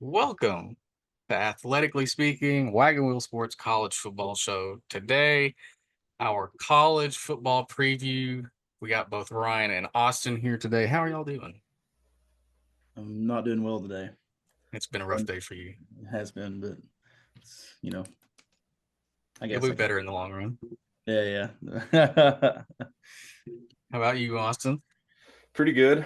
Welcome to Athletically Speaking, Wagon Wheel Sports College Football Show. Today, our college football preview. We got both Ryan and Austin here today. How are y'all doing? I'm not doing well today. It's been a rough day for you. It has been, but I It'll guess be I can. better in the long run. Yeah. How about you, Austin? Pretty good.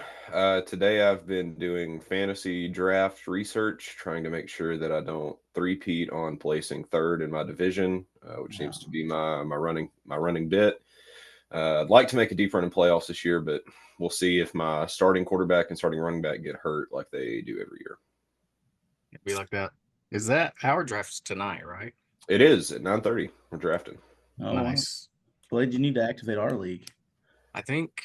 Today I've been doing fantasy draft research, trying to make sure that I don't three-peat on placing third in my division, which seems to be my running bit. I'd like to make a deep run in playoffs this year, but we'll see if my starting quarterback and starting running back get hurt like they do every year. It'll be like that. Is that our draft's tonight, right? It is at 9:30. We're drafting. Oh, Nice. wow. Blaed, you need to activate our league. I think,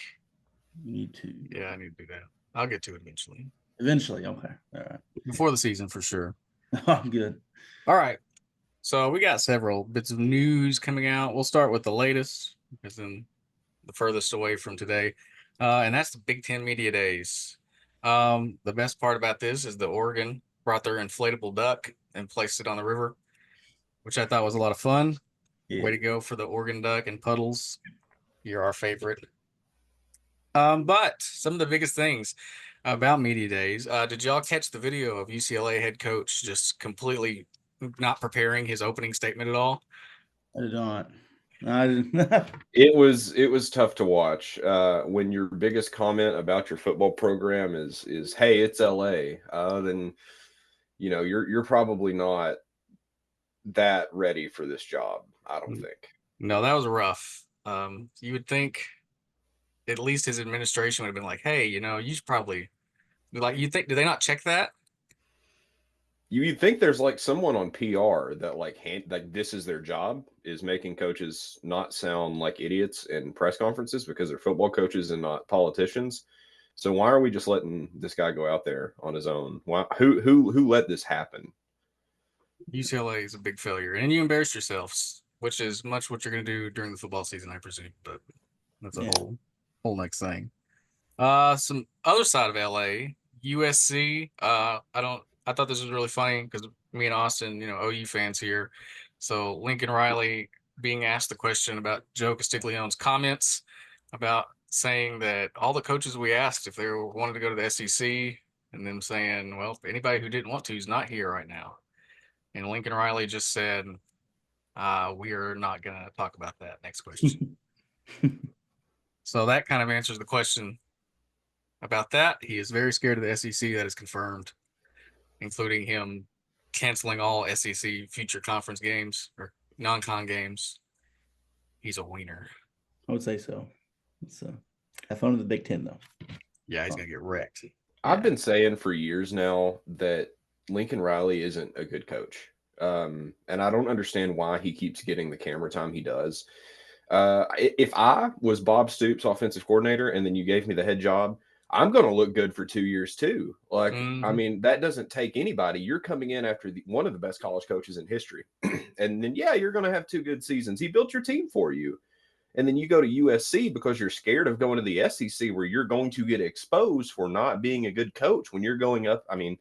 You need to. yeah, I need to do that. I'll get to it eventually. Eventually. Okay. All right. Before the season, for sure. I'm good. All right. So we got several bits of news coming out. We'll start with the latest, because then the furthest away from today, and that's the Big Ten Media Days. The best part about this is the Oregon brought their inflatable duck and placed it on the river, which I thought was a lot of fun. Yeah. Way to go for the Oregon duck and Puddles. You're our favorite. But some of the biggest things about Media Days, did y'all catch the video of UCLA head coach just completely not preparing his opening statement at all? I did not. I didn't. It was tough to watch when your biggest comment about your football program is hey, it's LA. Then you're probably not that ready for this job. I don't think. No, that was rough. You would think at least his administration would have been like, hey, you should probably you think, do they not check that? You'd think there's like someone on PR that like this is their job, is making coaches not sound like idiots in press conferences because they're football coaches and not politicians. So why are we just letting this guy go out there on his own? Why, who let this happen? UCLA is a big failure, and you embarrassed yourselves, which is much what you're going to do during the football season, I presume. But that's a Yeah. whole next thing. Some other side of LA, USC. I thought this was really funny because me and Austin, OU fans here. So Lincoln Riley being asked the question about Joe Castiglione's comments about saying that all the coaches we asked if they wanted to go to the SEC, and them saying, well, anybody who didn't want to is not here right now. And Lincoln Riley just said, we are not going to talk about that. Next question. So that kind of answers the question about that. He is very scared of the SEC. That is confirmed, including him canceling all SEC future conference games or non-con games. He's a wiener. I would say so. Have fun with the Big Ten, though. Yeah, he's going to get wrecked. I've been saying for years now that Lincoln Riley isn't a good coach. And I don't understand why he keeps getting the camera time he does. If I was Bob Stoops' offensive coordinator and then you gave me the head job, I'm going to look good for 2 years too. Like, I mean, that doesn't take anybody. You're coming in after one of the best college coaches in history. And then, yeah, you're going to have 2 good seasons. He built your team for you. And then you go to USC because you're scared of going to the SEC where you're going to get exposed for not being a good coach when you're going up. I mean,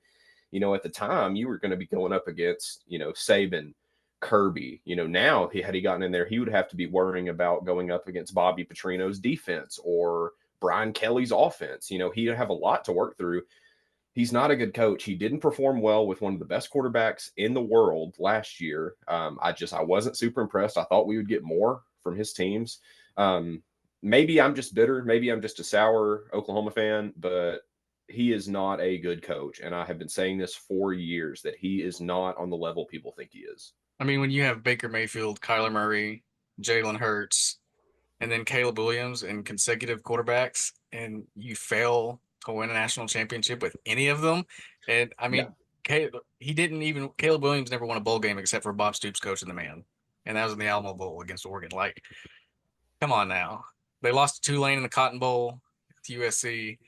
at the time you were going to be going up against, Saban, Kirby. Now had he gotten in there, he would have to be worrying about going up against Bobby Petrino's defense or Brian Kelly's offense. He'd have a lot to work through. He's not a good coach. He didn't perform well with one of the best quarterbacks in the world last year. I wasn't super impressed. I thought we would get more from his teams. Maybe I'm just bitter. Maybe I'm just a sour Oklahoma fan, but he is not a good coach. And I have been saying this for years that he is not on the level people think he is. I mean, when you have Baker Mayfield, Kyler Murray, Jalen Hurts, and then Caleb Williams and consecutive quarterbacks, and you fail to win a national championship with any of them. And I mean, Caleb Williams never won a bowl game except for Bob Stoops coaching the man. And that was in the Alamo Bowl against Oregon. Like, come on now. They lost to Tulane in the Cotton Bowl to USC.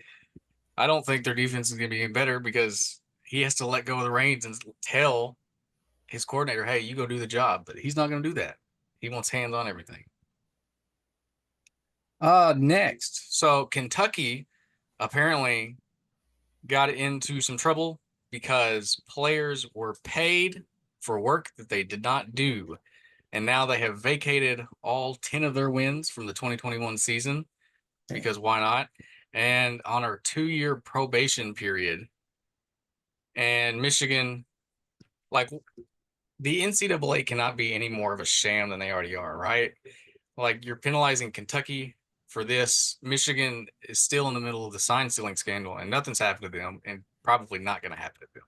I don't think their defense is going to be any better because he has to let go of the reins and tell his coordinator, hey, you go do the job. But he's not going to do that. He wants hands on everything. Next. So Kentucky apparently got into some trouble because players were paid for work that they did not do. And now they have vacated all 10 of their wins from the 2021 season because why not? And on our 2-year probation period. And Michigan, like the NCAA cannot be any more of a sham than they already are, right? Like you're penalizing Kentucky for this. Michigan is still in the middle of the sign stealing scandal and nothing's happened to them and probably not going to happen to them.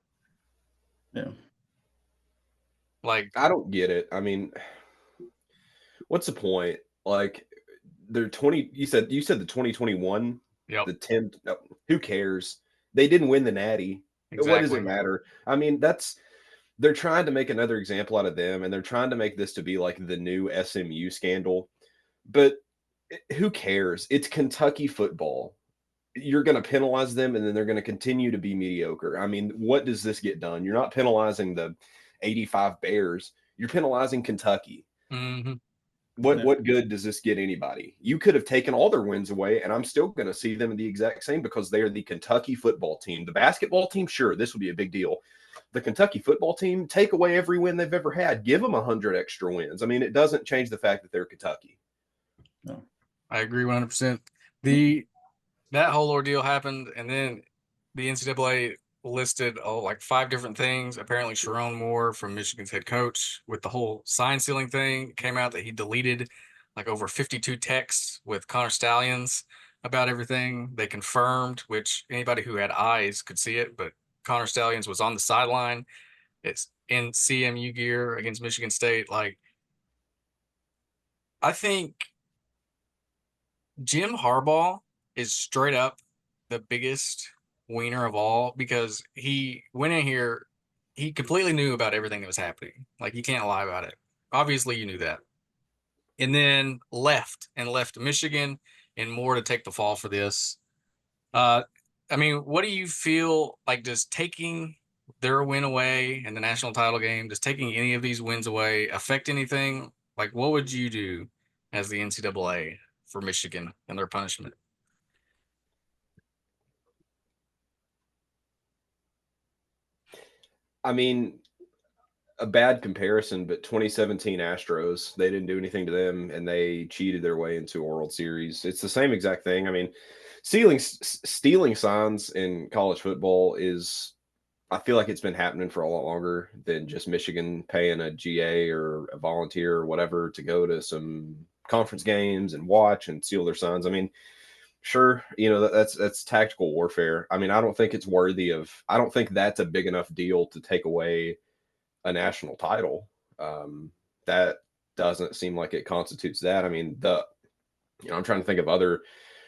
Yeah. Like, I don't get it. I mean, what's the point? Like, they're 20. You said the 2021, Yep. the 10. No, who cares? They didn't win the Natty. Exactly. What does it matter? I mean, they're trying to make another example out of them, and they're trying to make this to be like the new SMU scandal. But who cares? It's Kentucky football. You're going to penalize them, and then they're going to continue to be mediocre. I mean, what does this get done? You're not penalizing the 85 Bears. You're penalizing Kentucky. Mm-hmm. What good does this get anybody? You could have taken all their wins away, and I'm still going to see them in the exact same because they are the Kentucky football team. The basketball team, sure, this would be a big deal. The Kentucky football team, take away every win they've ever had. Give them 100 extra wins. I mean, it doesn't change the fact that they're Kentucky. No, I agree 100%. That whole ordeal happened, and then the NCAA listed like 5 different things. Apparently, Sharon Moore from Michigan's head coach, with the whole sign stealing thing, came out that he deleted like over 52 texts with Connor Stallions about everything. They confirmed, which anybody who had eyes could see it, but Connor Stallions was on the sideline. It's in CMU gear against Michigan State. Like, I think Jim Harbaugh is straight up the biggest wiener of all because he went in here, he completely knew about everything that was happening. Like, you can't lie about it. Obviously, you knew that. And then left Michigan and more to take the fall for this. I mean, what do you feel like? Does taking their win away in the national title game, does taking any of these wins away affect anything? Like, what would you do as the NCAA for Michigan and their punishment? I mean, a bad comparison, but 2017 Astros, they didn't do anything to them, and they cheated their way into a World Series. It's the same exact thing. I mean, stealing signs in college football is, I feel like it's been happening for a lot longer than just Michigan paying a GA or a volunteer or whatever to go to some conference games and watch and steal their signs. I mean, sure, that's tactical warfare. I mean, I don't think it's worthy of. I don't think that's a big enough deal to take away a national title. That doesn't seem like it constitutes that. I mean, I'm trying to think of other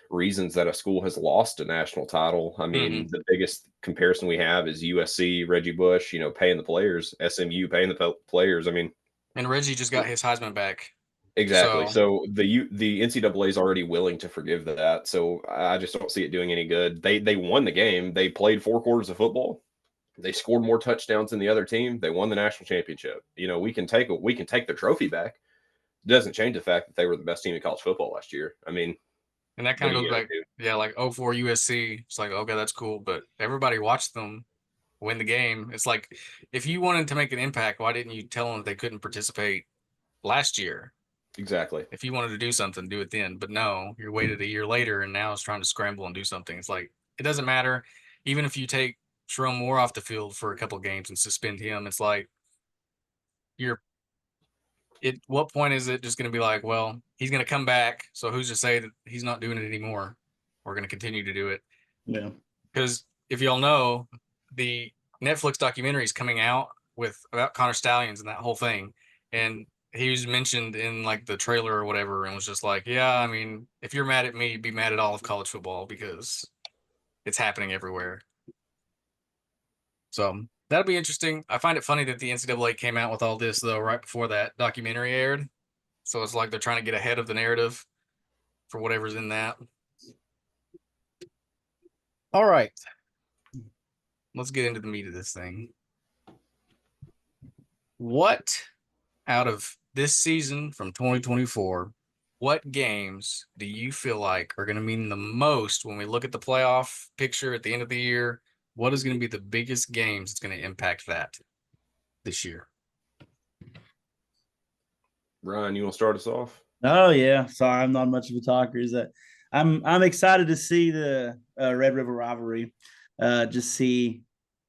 reasons that a school has lost a national title. I mean, the biggest comparison we have is USC, Reggie Bush, paying the players, SMU paying the players. I mean, and Reggie just got his Heisman back. Exactly. So the NCAA is already willing to forgive that. So I just don't see it doing any good. They won the game. They played 4 quarters of football. They scored more touchdowns than the other team. They won the national championship. We can take the trophy back. It doesn't change the fact that they were the best team in college football last year. I mean, and that kind of goes back, like 04 USC. It's like, okay, that's cool, but everybody watched them win the game. It's like, if you wanted to make an impact, why didn't you tell them that they couldn't participate last year? Exactly. If you wanted to do something, do it then. But no, you waited a year later, and now it's trying to scramble and do something. It's like, it doesn't matter. Even if you take Sharon Moore off the field for a couple of games and suspend him, it's like, what point is it just going to be like, well, he's going to come back, so who's to say that he's not doing it anymore? We're going to continue to do it. Yeah. Because if y'all know, the Netflix documentary is coming out about Connor Stallions and that whole thing. And he was mentioned in like the trailer or whatever and was just like, yeah, I mean, if you're mad at me, be mad at all of college football because it's happening everywhere. So that'll be interesting. I find it funny that the NCAA came out with all this, though, right before that documentary aired. So it's like they're trying to get ahead of the narrative for whatever's in that. All right. Let's get into the meat of this thing. What out of this season from 2024, what games do you feel like are going to mean the most when we look at the playoff picture at the end of the year? what is going to be the biggest games that's going to impact that this year? Ryan, you want to start us off? Oh yeah, sorry, I'm not much of a talker. Is that I'm excited to see the Red River rivalry. Just see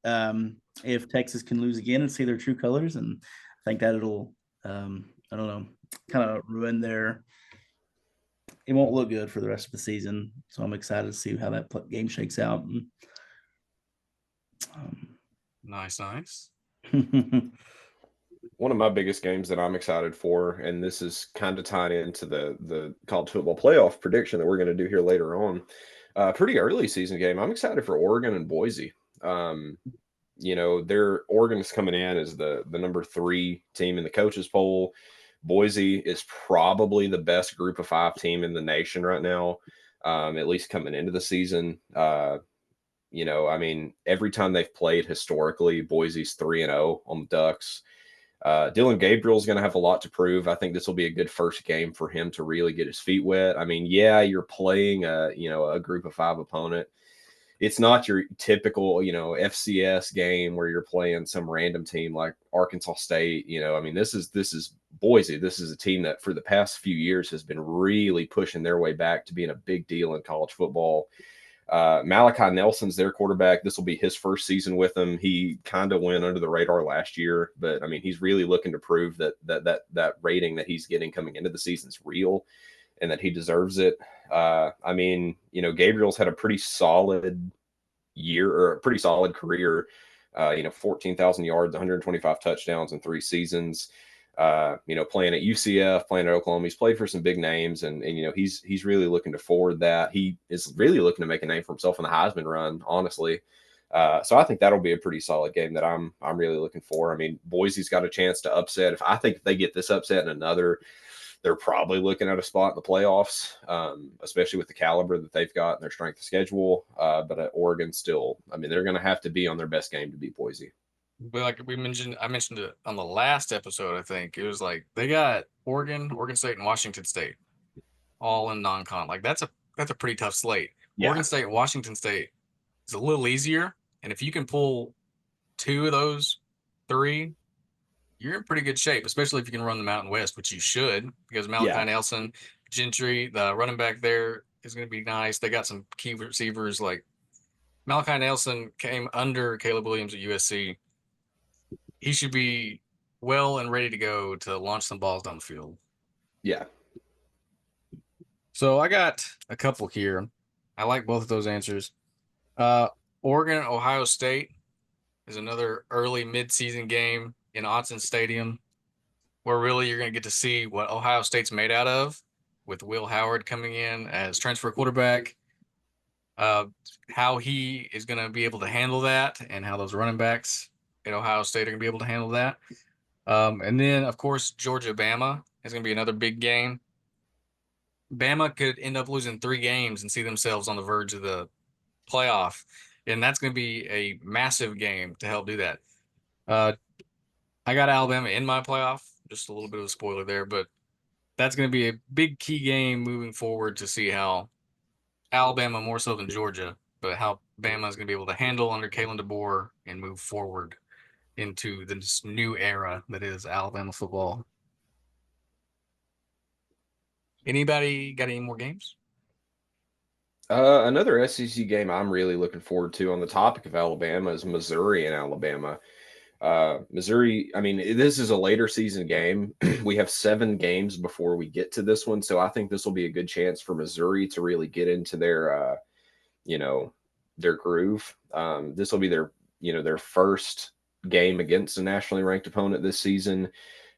if Texas can lose again and see their true colors, and I think that it'll I don't know, kind of ruin their. It won't look good for the rest of the season. So I'm excited to see how that game shakes out. Nice. One of my biggest games that I'm excited for, and this is kind of tied into the college football playoff prediction that we're going to do here later on. Pretty early season game. I'm excited for Oregon and Boise. Their Oregon's coming in as the number 3 team in the coaches poll. Boise is probably the best group of 5 team in the nation right now, at least coming into the season. Every time they've played historically, Boise's 3-0 on the Ducks. Dylan Gabriel's going to have a lot to prove. I think this will be a good first game for him to really get his feet wet. I mean, yeah, you're playing a group of 5 opponent. It's not your typical, FCS game where you're playing some random team like Arkansas State. This is Boise. This is a team that for the past few years has been really pushing their way back to being a big deal in college football. Malachi Nelson's their quarterback. This will be his first season with them. He kind of went under the radar last year, but he's really looking to prove that rating that he's getting coming into the season is real and that he deserves it. Gabriel's had a pretty solid year or a pretty solid career. 14,000 yards, 125 touchdowns in 3 seasons. Playing at UCF, playing at Oklahoma, he's played for some big names, and he's really looking to forward that. He is really looking to make a name for himself in the Heisman run, honestly. So I think that'll be a pretty solid game that I'm really looking for. Boise's got a chance to upset. If they get this upset in another, they're probably looking at a spot in the playoffs, especially with the caliber that they've got and their strength of schedule. But at Oregon, still, they're going to have to be on their best game to beat Boise. But like I mentioned it on the last episode. I think it was like they got Oregon State, and Washington State all in non-con. Like that's a pretty tough slate. Yeah. Oregon State and Washington State is a little easier, and if you can pull 2 of those 3, you're in pretty good shape, especially if you can run the Mountain West, which you should, because Malachi Nelson, Gentry, the running back there is going to be nice. They got some key receivers like Malachi Nelson came under Caleb Williams at USC. He should be well and ready to go to launch some balls down the field. Yeah. So I got a couple here. I like both of those answers. Oregon, Ohio State is another early midseason game in Autzen Stadium where really you're going to get to see what Ohio State's made out of with Will Howard coming in as transfer quarterback. How he is going to be able to handle that and how those running backs at Ohio State are going to be able to handle that. And then, of course, Georgia-Bama is going to be another big game. Bama could end up losing 3 games and see themselves on the verge of the playoff, and that's going to be a massive game to help do that. I got Alabama in my playoff. Just a little bit of a spoiler there, but that's going to be a big key game moving forward to see how Alabama, more so than Georgia, but how Bama is going to be able to handle under Kalen DeBoer and move forward into this new era that is Alabama football. Anybody got any more games? Another SEC game I'm really looking forward to on the topic of Alabama is Missouri and Alabama. Missouri, this is a later season game. We have 7 games before we get to this one, so I think this will be a good chance for Missouri to really get into their groove. This will be their first game against a nationally ranked opponent this season.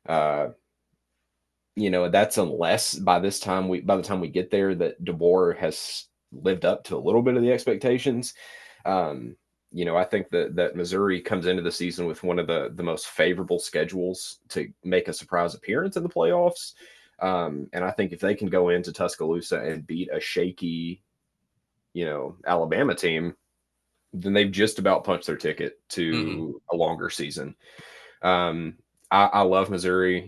That's unless by the time we get there that DeBoer has lived up to a little bit of the expectations. I think that Missouri comes into the season with one of the most favorable schedules to make a surprise appearance in the playoffs. And I think if they can go into Tuscaloosa and beat a shaky, Alabama team, then they've just about punched their ticket to a longer season. I love Missouri.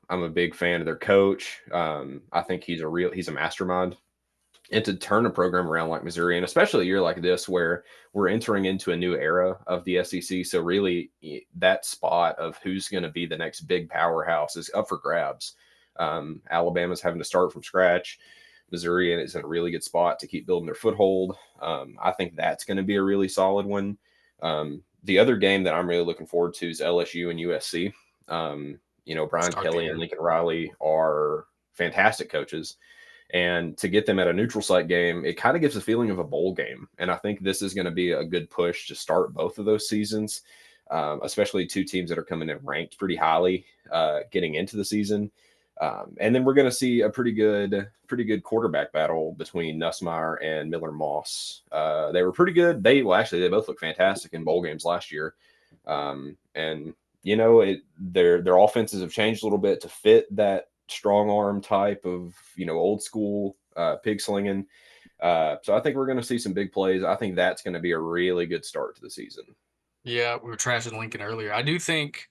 I'm a big fan of their coach. I think he's a mastermind. and to turn a program around like Missouri, and especially a year like this where we're entering into a new era of the SEC. So really, that spot of who's going to be the next big powerhouse is up for grabs. Alabama's having to start from scratch. Missouri is in a really good spot to keep building their foothold. I think that's going to be a really solid one. The other game that I'm really looking forward to is LSU and USC. Brian Start the Kelly year. and Lincoln Riley are fantastic coaches. And to get them at a neutral site game, it kind of gives a feeling of a bowl game. And I think this is going to be a good push to start both of those seasons, especially two teams that are coming in ranked pretty highly getting into the season. And then we're going to see a pretty good quarterback battle between Nussmeier and Miller Moss. They were pretty good. They both looked fantastic in bowl games last year. And their offenses have changed a little bit to fit that strong arm type of old school pig slinging. So I think we're going to see some big plays. I think that's going to be a really good start to the season. Yeah, we were trashing Lincoln earlier. I do think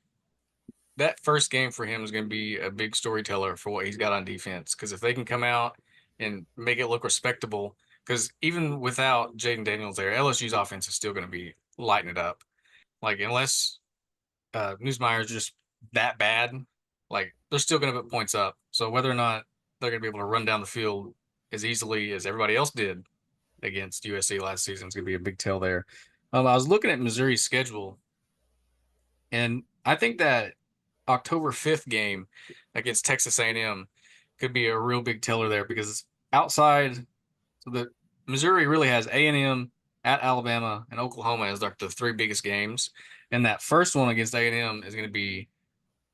that first game for him is going to be a big storyteller for what he's got on defense. Because if they can come out and make it look respectable, because even without Jaden Daniels there, LSU's offense is still going to be lighting it up. Like unless Newsmeyer is just that bad, like they're still going to put points up. So whether or not they're going to be able to run down the field as easily as everybody else did against USC last season is going to be a big tell there. I was looking at Missouri's schedule, and I think that October 5th game against Texas A&M could be a real big teller there because outside, so the Missouri really has A&M at Alabama and Oklahoma as like the three biggest games, and that first one against A&M is going to be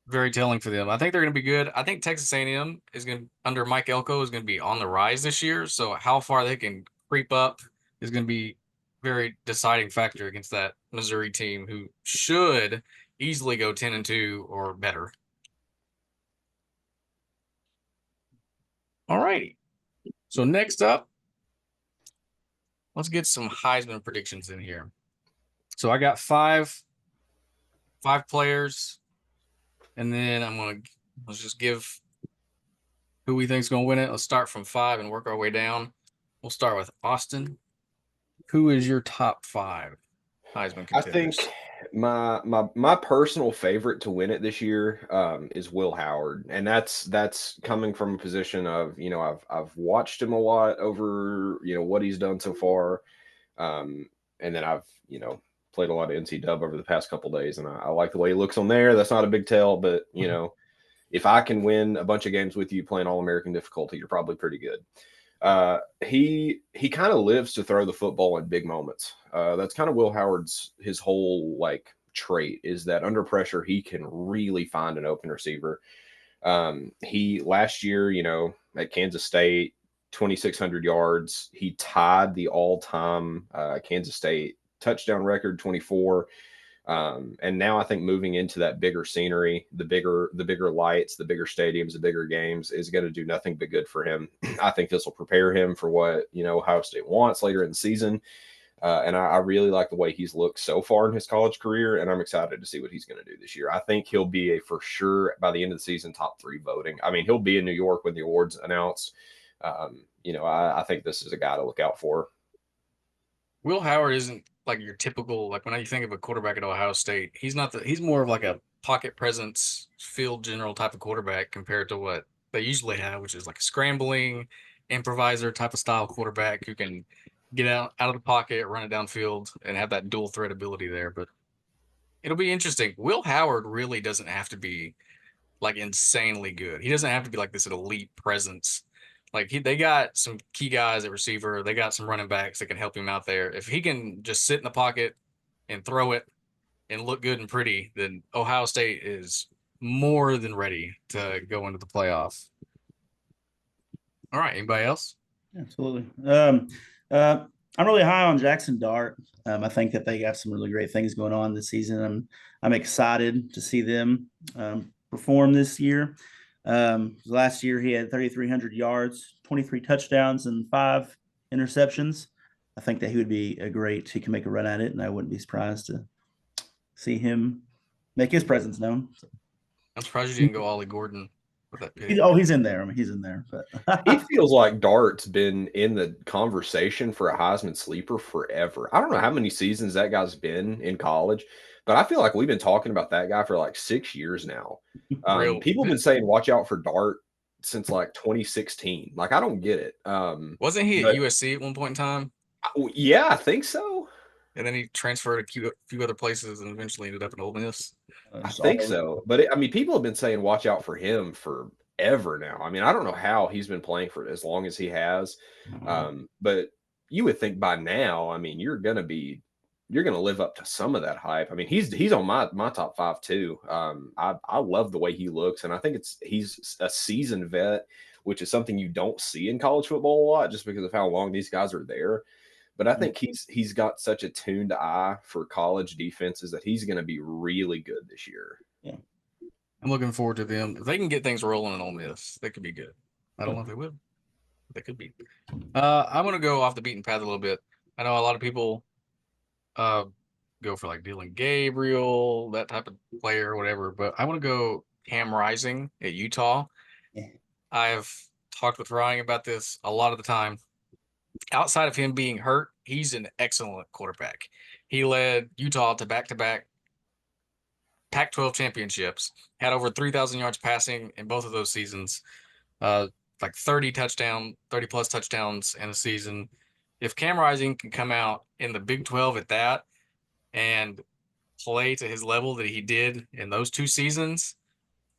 very telling for them. I think they're going to be good. I think Texas A&M is going to under Mike Elko is going to be on the rise this year. So how far they can creep up is going to be very deciding factor against that Missouri team who should easily go 10-2 or better. All righty. So next up, let's get some Heisman predictions in here. So I got five players, and then let's just give who we think is going to win it. Let's start from 5 and work our way down. We'll start with Austin. Who is your top 5 Heisman I contenders? think my personal favorite to win it this year is Will Howard, and that's coming from a position of I've watched him a lot over what he's done so far, and then I've played a lot of NC Dub over the past couple days, and I like the way he looks on there. That's not a big tell, but if I can win a bunch of games with you playing All American difficulty, you're probably pretty good. He kind of lives to throw the football in big moments. That's kind of Will Howard's his whole trait is that under pressure he can really find an open receiver. He last year, at Kansas State, 2,600 yards. He tied the all-time Kansas State touchdown record, 24. And now I think moving into that bigger scenery, the bigger lights, the bigger stadiums, the bigger games is going to do nothing but good for him. I think this will prepare him for what Ohio State wants later in the season. And I really like the way he's looked so far in his college career, and I'm excited to see what he's going to do this year. I think he'll be a for sure by the end of the season top 3 voting. I mean, he'll be in New York when the awards announced. I think this is a guy to look out for. Will Howard isn't like your typical when you think of a quarterback at Ohio State. He's more of like a pocket presence, field general type of quarterback compared to what they usually have, which is like a scrambling improviser type of style quarterback who can get out of the pocket, run it downfield, and have that dual threat ability there. But it'll be interesting. Will Howard really doesn't have to be like insanely good. He doesn't have to be like this elite presence. They got some key guys at receiver. They got some running backs that can help him out there. If he can just sit in the pocket and throw it and look good and pretty, then Ohio State is more than ready to go into the playoff. All right, anybody else? Absolutely. I'm really high on Jackson Dart. I think that they got some really great things going on this season. I'm excited to see them perform this year. Last year he had 3,300 yards, 23 touchdowns, and 5 interceptions. I think that he can make a run at it, and I wouldn't be surprised to see him make his presence known. I'm surprised you didn't go Ollie Gordon with that pick. He's in there. I mean, he's in there. But It feels like Dart's been in the conversation for a Heisman sleeper forever. I don't know how many seasons that guy's been in college, but I feel like we've been talking about that guy for like 6 years now. Real. People have been saying watch out for Dart since like 2016. Like I don't get it. Wasn't he at But USC at one point in time? yeah, I think so. And then he transferred a few other places and eventually ended up in Ole Miss. I just think all over. so. But I mean, people have been saying watch out for him forever now. I mean, I don't know how he's been playing for as long as he has. But you would think by now, I mean, you're gonna live up to some of that hype. I mean, he's on my top five too. I love the way he looks, and I think he's a seasoned vet, which is something you don't see in college football a lot, just because of how long these guys are there. But I think he's got such a tuned eye for college defenses that he's going to be really good this year. Yeah. I'm looking forward to them. If they can get things rolling in Ole Miss, they could be good. I don't know if they will. But they could be. I'm going to go off the beaten path a little bit. I know a lot of people go for like Dylan Gabriel, that type of player or whatever, but I want to go Cam Rising at Utah. Yeah. I've talked with Ryan about this a lot of the time. Outside of him being hurt, he's an excellent quarterback. He led Utah to back-to-back Pac-12 championships, had over 3,000 yards passing in both of those seasons, like 30 plus touchdowns in a season. If Cam Rising can come out in the Big 12 at that and play to his level that he did in those two seasons,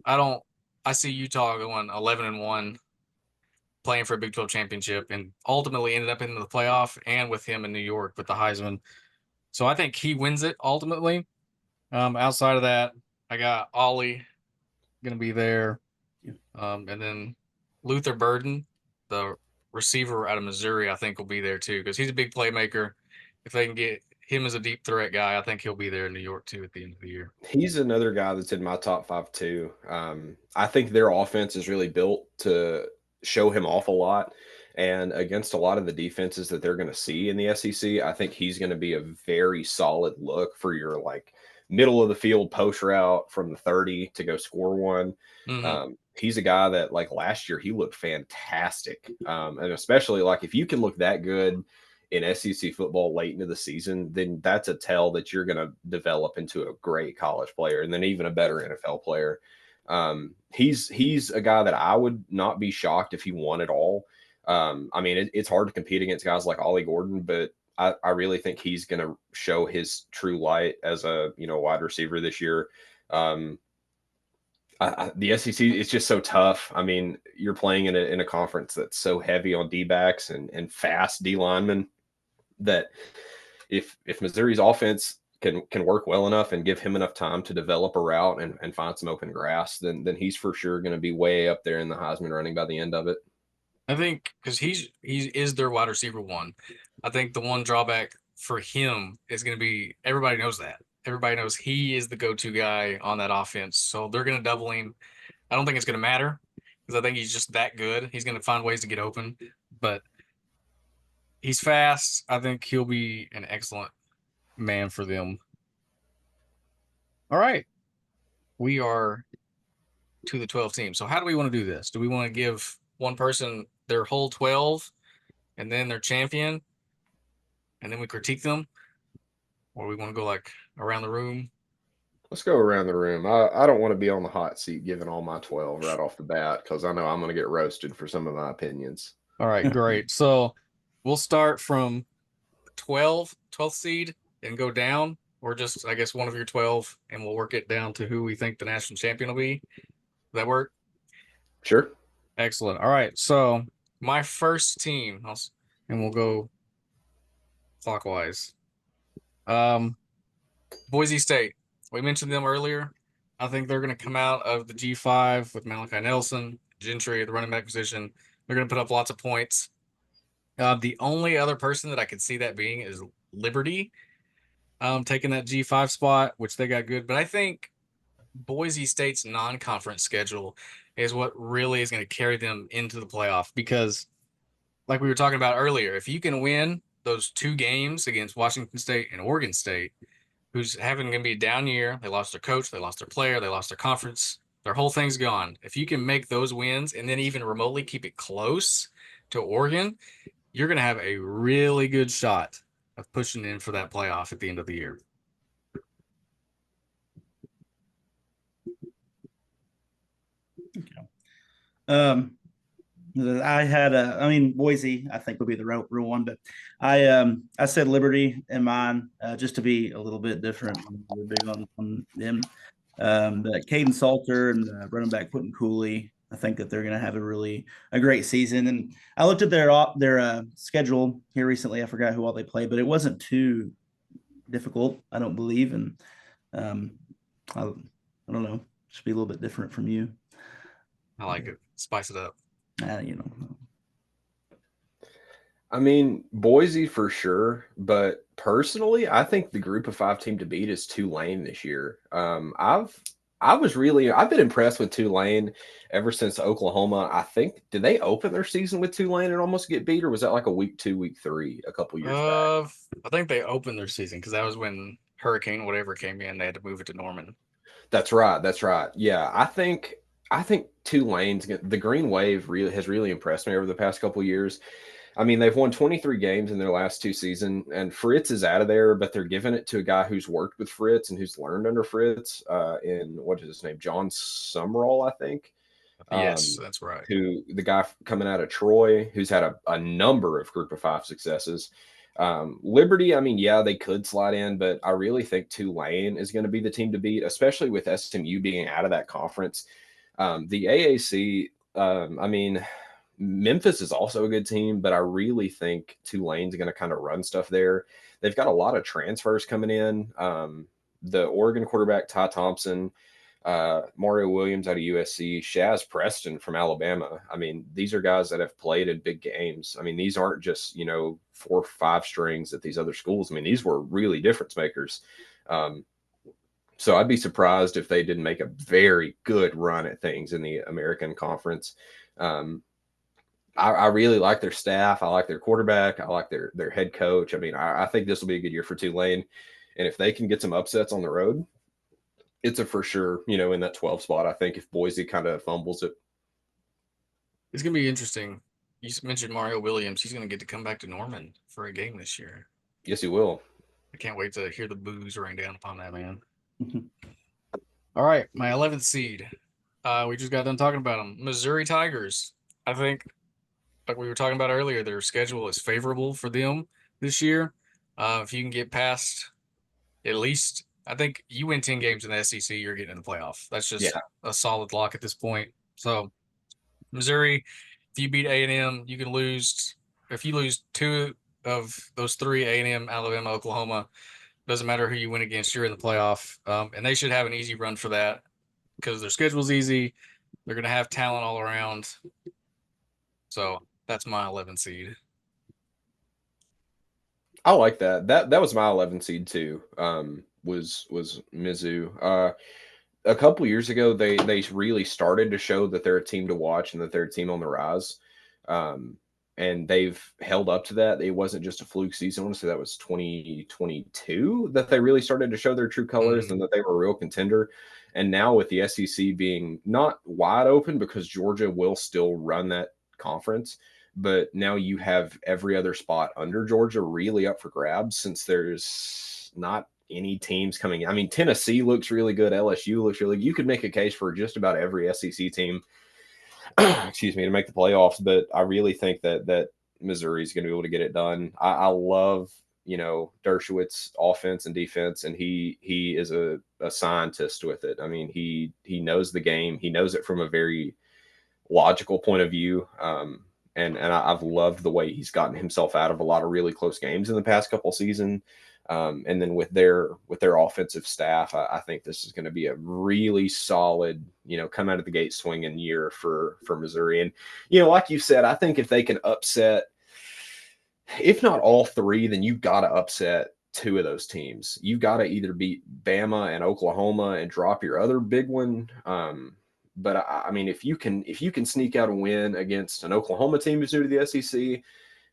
I see Utah going 11-1, playing for a Big 12 championship, and ultimately ended up in the playoff and with him in New York with the Heisman. So I think he wins it ultimately. Outside of that, I got Ollie going to be there. And then Luther Burden, the receiver out of Missouri, I think will be there too, because he's a big playmaker. If they can get him as a deep threat guy, I think he'll be there in New York too at the end of the year. He's another guy that's in my top five too. I think their offense is really built to show him off a lot. And against a lot of the defenses that they're going to see in the SEC, I think he's going to be a very solid look for your like middle of the field post route from the 30 to go score one. He's a guy that like last year he looked fantastic. And especially like if you can look that good in SEC football late into the season, then that's a tell that you're going to develop into a great college player and then even a better NFL player. He's a guy that I would not be shocked if he won it all. I mean, it's hard to compete against guys like Ollie Gordon, but I really think he's going to show his true light as a wide receiver this year. The SEC is just so tough. I mean, you're playing in a conference that's so heavy on D-backs and fast D linemen that if Missouri's offense can work well enough and give him enough time to develop a route and find some open grass, then he's for sure going to be way up there in the Heisman running by the end of it. I think because he is their wide receiver one. I think the one drawback for him is going to be everybody knows that. Everybody knows he is the go-to guy on that offense. So they're going to double him. I don't think it's going to matter because I think he's just that good. He's going to find ways to get open, but he's fast. I think he'll be an excellent man for them. All right. We are to the 12 teams. So how do we want to do this? Do we want to give one person their whole 12 and then their champion and then we critique them? Or we want to go like around the room? Let's go around the room. I don't want to be on the hot seat giving all my 12 right off the bat because I know I'm going to get roasted for some of my opinions. All right, great. So we'll start from 12th seed and go down, or just, I guess, one of your 12, and we'll work it down to who we think the national champion will be. Does that work? Sure. Excellent. All right. So my first team, and we'll go clockwise. Boise State. We mentioned them earlier. I think they're going to come out of the G5 with Malachi Nelson, Gentry at the running back position. They're going to put up lots of points. The only other person that I could see that being is Liberty, taking that G5 spot, which they got good. But I think Boise State's non-conference schedule is what really is going to carry them into the playoff because, like we were talking about earlier, if you can win those two games against Washington State and Oregon State, who's having going to be a down year, they lost their coach, they lost their player, they lost their conference Their whole thing's gone. If you can make those wins and then even remotely keep it close to Oregon, you're going to have a really good shot of pushing in for that playoff at the end of the year. I had Boise, I think would be the real one, but I said Liberty in mine just to be a little bit different. We're big on them. But Caden Salter and running back Quentin Cooley, I think that they're going to have a great season. And I looked at their schedule here recently. I forgot who all they played, but it wasn't too difficult, I don't believe. And I don't know, just be a little bit different from you. I like it. Spice it up. I mean, Boise for sure, but personally, I think the group of 5 team to beat is Tulane this year. I've been impressed with Tulane ever since Oklahoma. I think did they open their season with Tulane and almost get beat, or was that like a week 2, week 3 a couple years back? I think they opened their season because that was when Hurricane whatever came in. They had to move it to Norman. That's right. That's right. Yeah, I think Tulane's the Green Wave has really impressed me over the past couple years. I mean, they've won 23 games in their last 2 seasons, and Fritz is out of there, but they're giving it to a guy who's worked with Fritz and who's learned under Fritz. In what is his name, John Sumrall, I think. Yes, that's right. Who the guy coming out of Troy, who's had a number of Group of 5 successes. Liberty, I mean, yeah, they could slide in, but I really think Tulane is going to be the team to beat, especially with SMU being out of that conference. The AAC, I mean, Memphis is also a good team, but I really think Tulane's going to kind of run stuff there. They've got a lot of transfers coming in. The Oregon quarterback, Ty Thompson, Mario Williams out of USC, Shaz Preston from Alabama. I mean, these are guys that have played in big games. I mean, these aren't just, 4 or 5 strings at these other schools. I mean, these were really difference makers. So I'd be surprised if they didn't make a very good run at things in the American Conference. I really like their staff. I like their quarterback. I like their head coach. I mean, I think this will be a good year for Tulane. And if they can get some upsets on the road, it's a for sure, in that 12 spot. I think if Boise kind of fumbles it. It's going to be interesting. You mentioned Mario Williams. He's going to get to come back to Norman for a game this year. Yes, he will. I can't wait to hear the boos rain down upon that man. All right, my 11th seed. We just got done talking about them. Missouri Tigers. I think, like we were talking about earlier, their schedule is favorable for them this year. If you can get past at least, I think you win 10 games in the SEC, you're getting in the playoff. That's just a solid lock at this point. So Missouri, if you beat A&M, you can lose. If you lose 2 of those 3, A&M, Alabama, Oklahoma, doesn't matter who you win against, you're in the playoff. And they should have an easy run for that because their schedule's easy. They're going to have talent all around. So that's my 11 seed. I like that. That was my 11 seed too. Was Mizzou. A couple years ago, they really started to show that they're a team to watch and that they're a team on the rise. And they've held up to that. It wasn't just a fluke season. I want to say that was 2022 that they really started to show their true colors and that they were a real contender. And now with the SEC being not wide open because Georgia will still run that conference, but now you have every other spot under Georgia really up for grabs since there's not any teams coming in. I mean, Tennessee looks really good. LSU looks really good. You could make a case for just about every SEC team excuse me, to make the playoffs. But I really think that Missouri is going to be able to get it done. I love, Dershowitz offense and defense, and he is a scientist with it. I mean, he knows the game. He knows it from a very logical point of view. And I've loved the way he's gotten himself out of a lot of really close games in the past couple of seasons. And then with their offensive staff, I think this is going to be a really solid, come out of the gate swinging year for Missouri. And, like you said, I think if they can upset, if not all 3, then you've got to upset 2 of those teams. You've got to either beat Bama and Oklahoma and drop your other big one. But I mean, if you can sneak out a win against an Oklahoma team who's new to the SEC,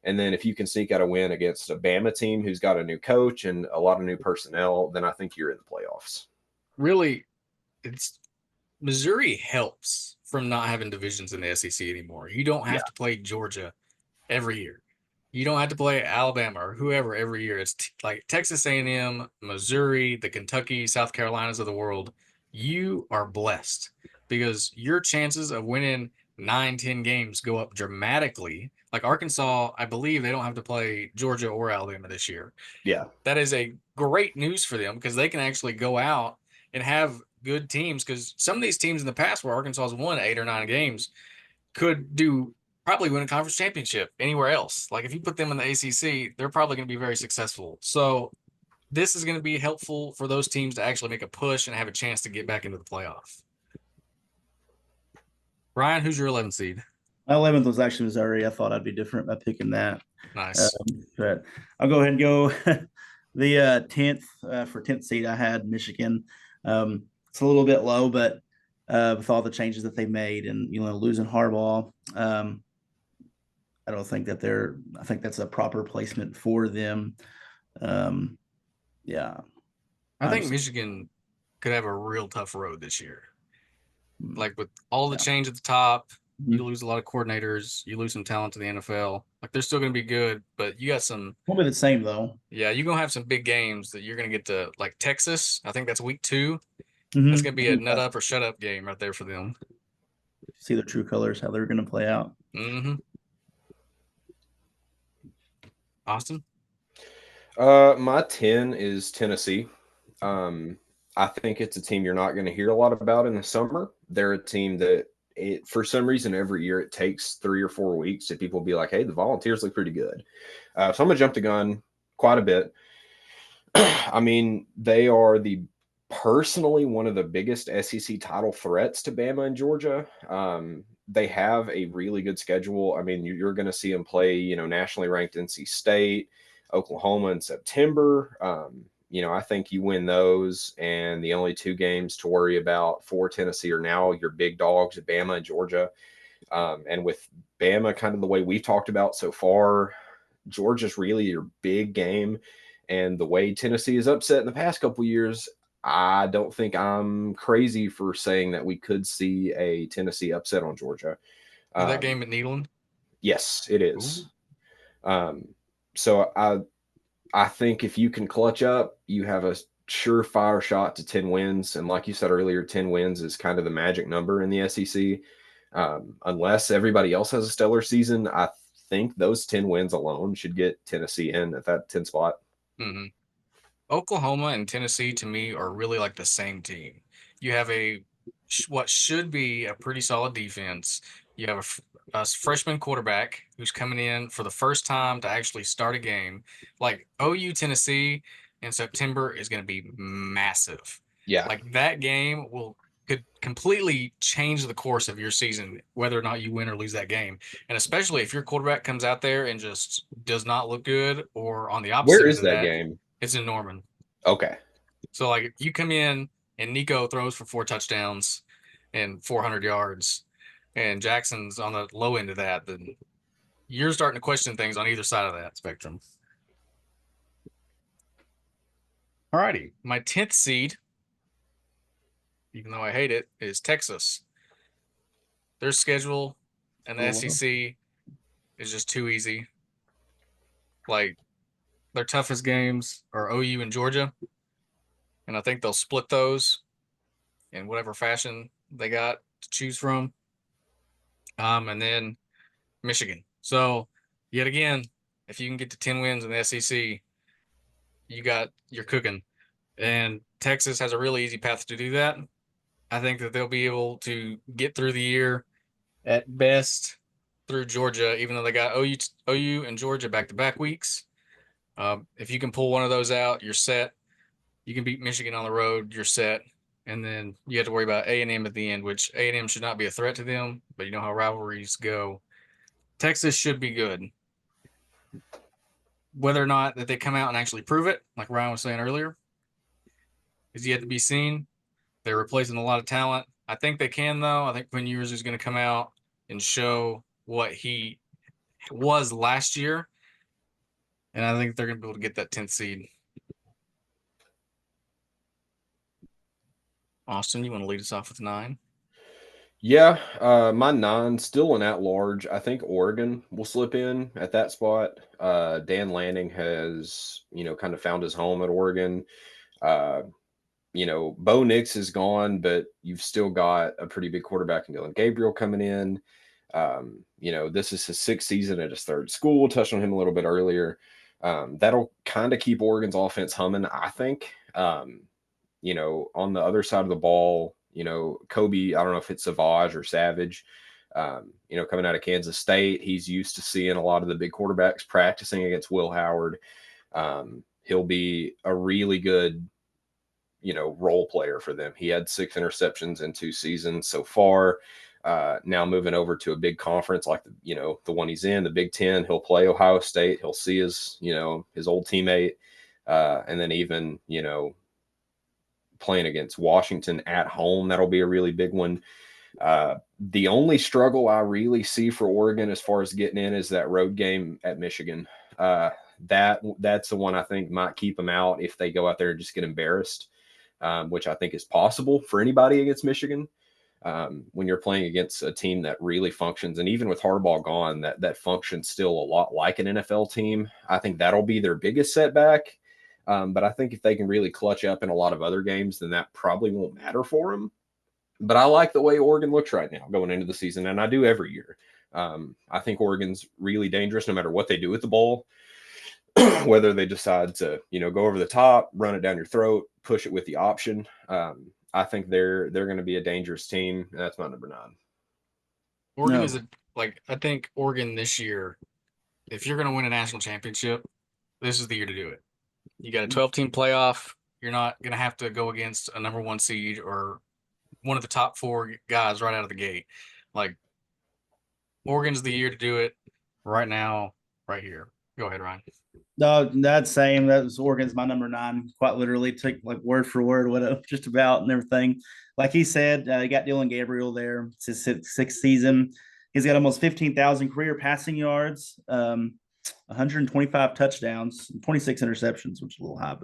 and then if you can sneak out a win against a Bama team who's got a new coach and a lot of new personnel, then I think you're in the playoffs. Really, it's Missouri helps from not having divisions in the SEC anymore. You don't have Yeah. to play Georgia every year. You don't have to play Alabama or whoever every year. It's like Texas A&M, Missouri, the Kentucky, South Carolinas of the world. You are blessed because your chances of winning 9, 10 games go up dramatically. Like Arkansas, I believe they don't have to play Georgia or Alabama this year. Yeah. That is a great news for them because they can actually go out and have good teams, because some of these teams in the past where Arkansas has won 8 or 9 games could do probably win a conference championship anywhere else. Like if you put them in the ACC, they're probably going to be very successful. So this is going to be helpful for those teams to actually make a push and have a chance to get back into the playoff. Ryan, who's your 11th seed? My 11th was actually Missouri. I thought I'd be different by picking that. Nice. But I'll go ahead and go the 10th for 10th seed. I had Michigan. It's a little bit low, but with all the changes that they made and losing Harbaugh, I don't think that I think that's a proper placement for them. Yeah, I think Michigan could have a real tough road this year. Like with all the change at the top, you lose a lot of coordinators, you lose some talent to the NFL. Like they're still going to be good, but you got some. Won't be the same though. Yeah, you're going to have some big games that you're going to get to, like Texas. I think that's week 2. That's going to be a nut up or shut up game right there for them. See their true colors, how they're going to play out. Mm-hmm. Austin? My 10 is Tennessee. I think it's a team you're not going to hear a lot about in the summer. They're a team that for some reason every year it takes 3 or 4 weeks to people be like, hey, the Volunteers look pretty good. So I'm going to jump the gun quite a bit. I mean, they are personally one of the biggest SEC title threats to Bama and Georgia. They have a really good schedule. I mean, you're going to see them play, nationally ranked NC State, Oklahoma in September. I think you win those, and the only 2 games to worry about for Tennessee are now your big dogs, Bama and Georgia. And with Bama, kind of the way we've talked about so far, Georgia's really your big game. And the way Tennessee is upset in the past couple of years, I don't think I'm crazy for saying that we could see a Tennessee upset on Georgia. Is that game at Neyland? Yes, it is. So I think if you can clutch up, you have a surefire shot to 10 wins. And like you said earlier, 10 wins is kind of the magic number in the SEC. Unless everybody else has a stellar season, I think those 10 wins alone should get Tennessee in at that 10 spot. Mm-hmm. Oklahoma and Tennessee, to me, are really like the same team. You have what should be a pretty solid defense. You have a freshman quarterback who's coming in for the first time to actually start a game. Like OU Tennessee in September is going to be massive. Yeah. Like that game could completely change the course of your season, whether or not you win or lose that game. And especially if your quarterback comes out there and just does not look good, or on the opposite Where end is of that game? It's in Norman. Okay. So like you come in and Nico throws for 4 touchdowns and 400 yards, and Jackson's on the low end of that, then you're starting to question things on either side of that spectrum. Alrighty, my 10th seed, even though I hate it, is Texas. Their schedule and the SEC is just too easy. Like their toughest games are OU and Georgia, and I think they'll split those in whatever fashion they got to choose from. And then Michigan. So yet again, if you can get to 10 wins in the SEC, you're cooking. And Texas has a really easy path to do that. I think that they'll be able to get through the year at best through Georgia, even though they got OU and Georgia back-to-back weeks. If you can pull one of those out, you're set. You can beat Michigan on the road, you're set. And then you have to worry about A&M at the end, which A&M should not be a threat to them, but you know how rivalries go. Texas should be good. Whether or not that they come out and actually prove it, like Ryan was saying earlier, is yet to be seen. They're replacing a lot of talent. I think they can, though. I think Quinn Ewers is going to come out and show what he was last year. And I think they're going to be able to get that 10th seed. Austin, you want to lead us off with 9? Yeah, my 9 still an at-large. I think Oregon will slip in at that spot. Dan Lanning has, kind of found his home at Oregon. Uh, Bo Nix is gone, but you've still got a pretty big quarterback in Dylan Gabriel coming in. This is his 6th season at his 3rd school. Touched on him a little bit earlier. That'll kind of keep Oregon's offense humming, I think. On the other side of the ball, Kobe, I don't know if it's Savage or Savage, coming out of Kansas State, he's used to seeing a lot of the big quarterbacks practicing against Will Howard. He'll be a really good, role player for them. He had 6 interceptions in 2 seasons so far. Now moving over to a big conference like the one he's in, the Big Ten, he'll play Ohio State. He'll see his old teammate, and then even playing against Washington at home. That'll be a really big one. The only struggle I really see for Oregon as far as getting in is that road game at Michigan. That's the one I think might keep them out if they go out there and just get embarrassed, which I think is possible for anybody against Michigan. When you're playing against a team that really functions, and even with Harbaugh gone, that functions still a lot like an NFL team. I think that'll be their biggest setback. But I think if they can really clutch up in a lot of other games, then that probably won't matter for them. But I like the way Oregon looks right now going into the season, and I do every year. I think Oregon's really dangerous no matter what they do with the ball, whether they decide to, go over the top, run it down your throat, push it with the option. I think they're going to be a dangerous team. That's my number 9. Oregon No. is I think Oregon this year, if you're going to win a national championship, this is the year to do it. You got a 12-team playoff. You're not going to have to go against a number 1 seed or one of the top 4 guys right out of the gate. Like, Oregon's the year to do it right now, right here. Go ahead, Ryan. No, that's same. That was Oregon's my number 9. Quite literally took like word for word what just about and everything. Like he said, he got Dylan Gabriel there. It's his 6th season. He's got almost 15,000 career passing yards, 125 touchdowns, 26 interceptions, which is a little high,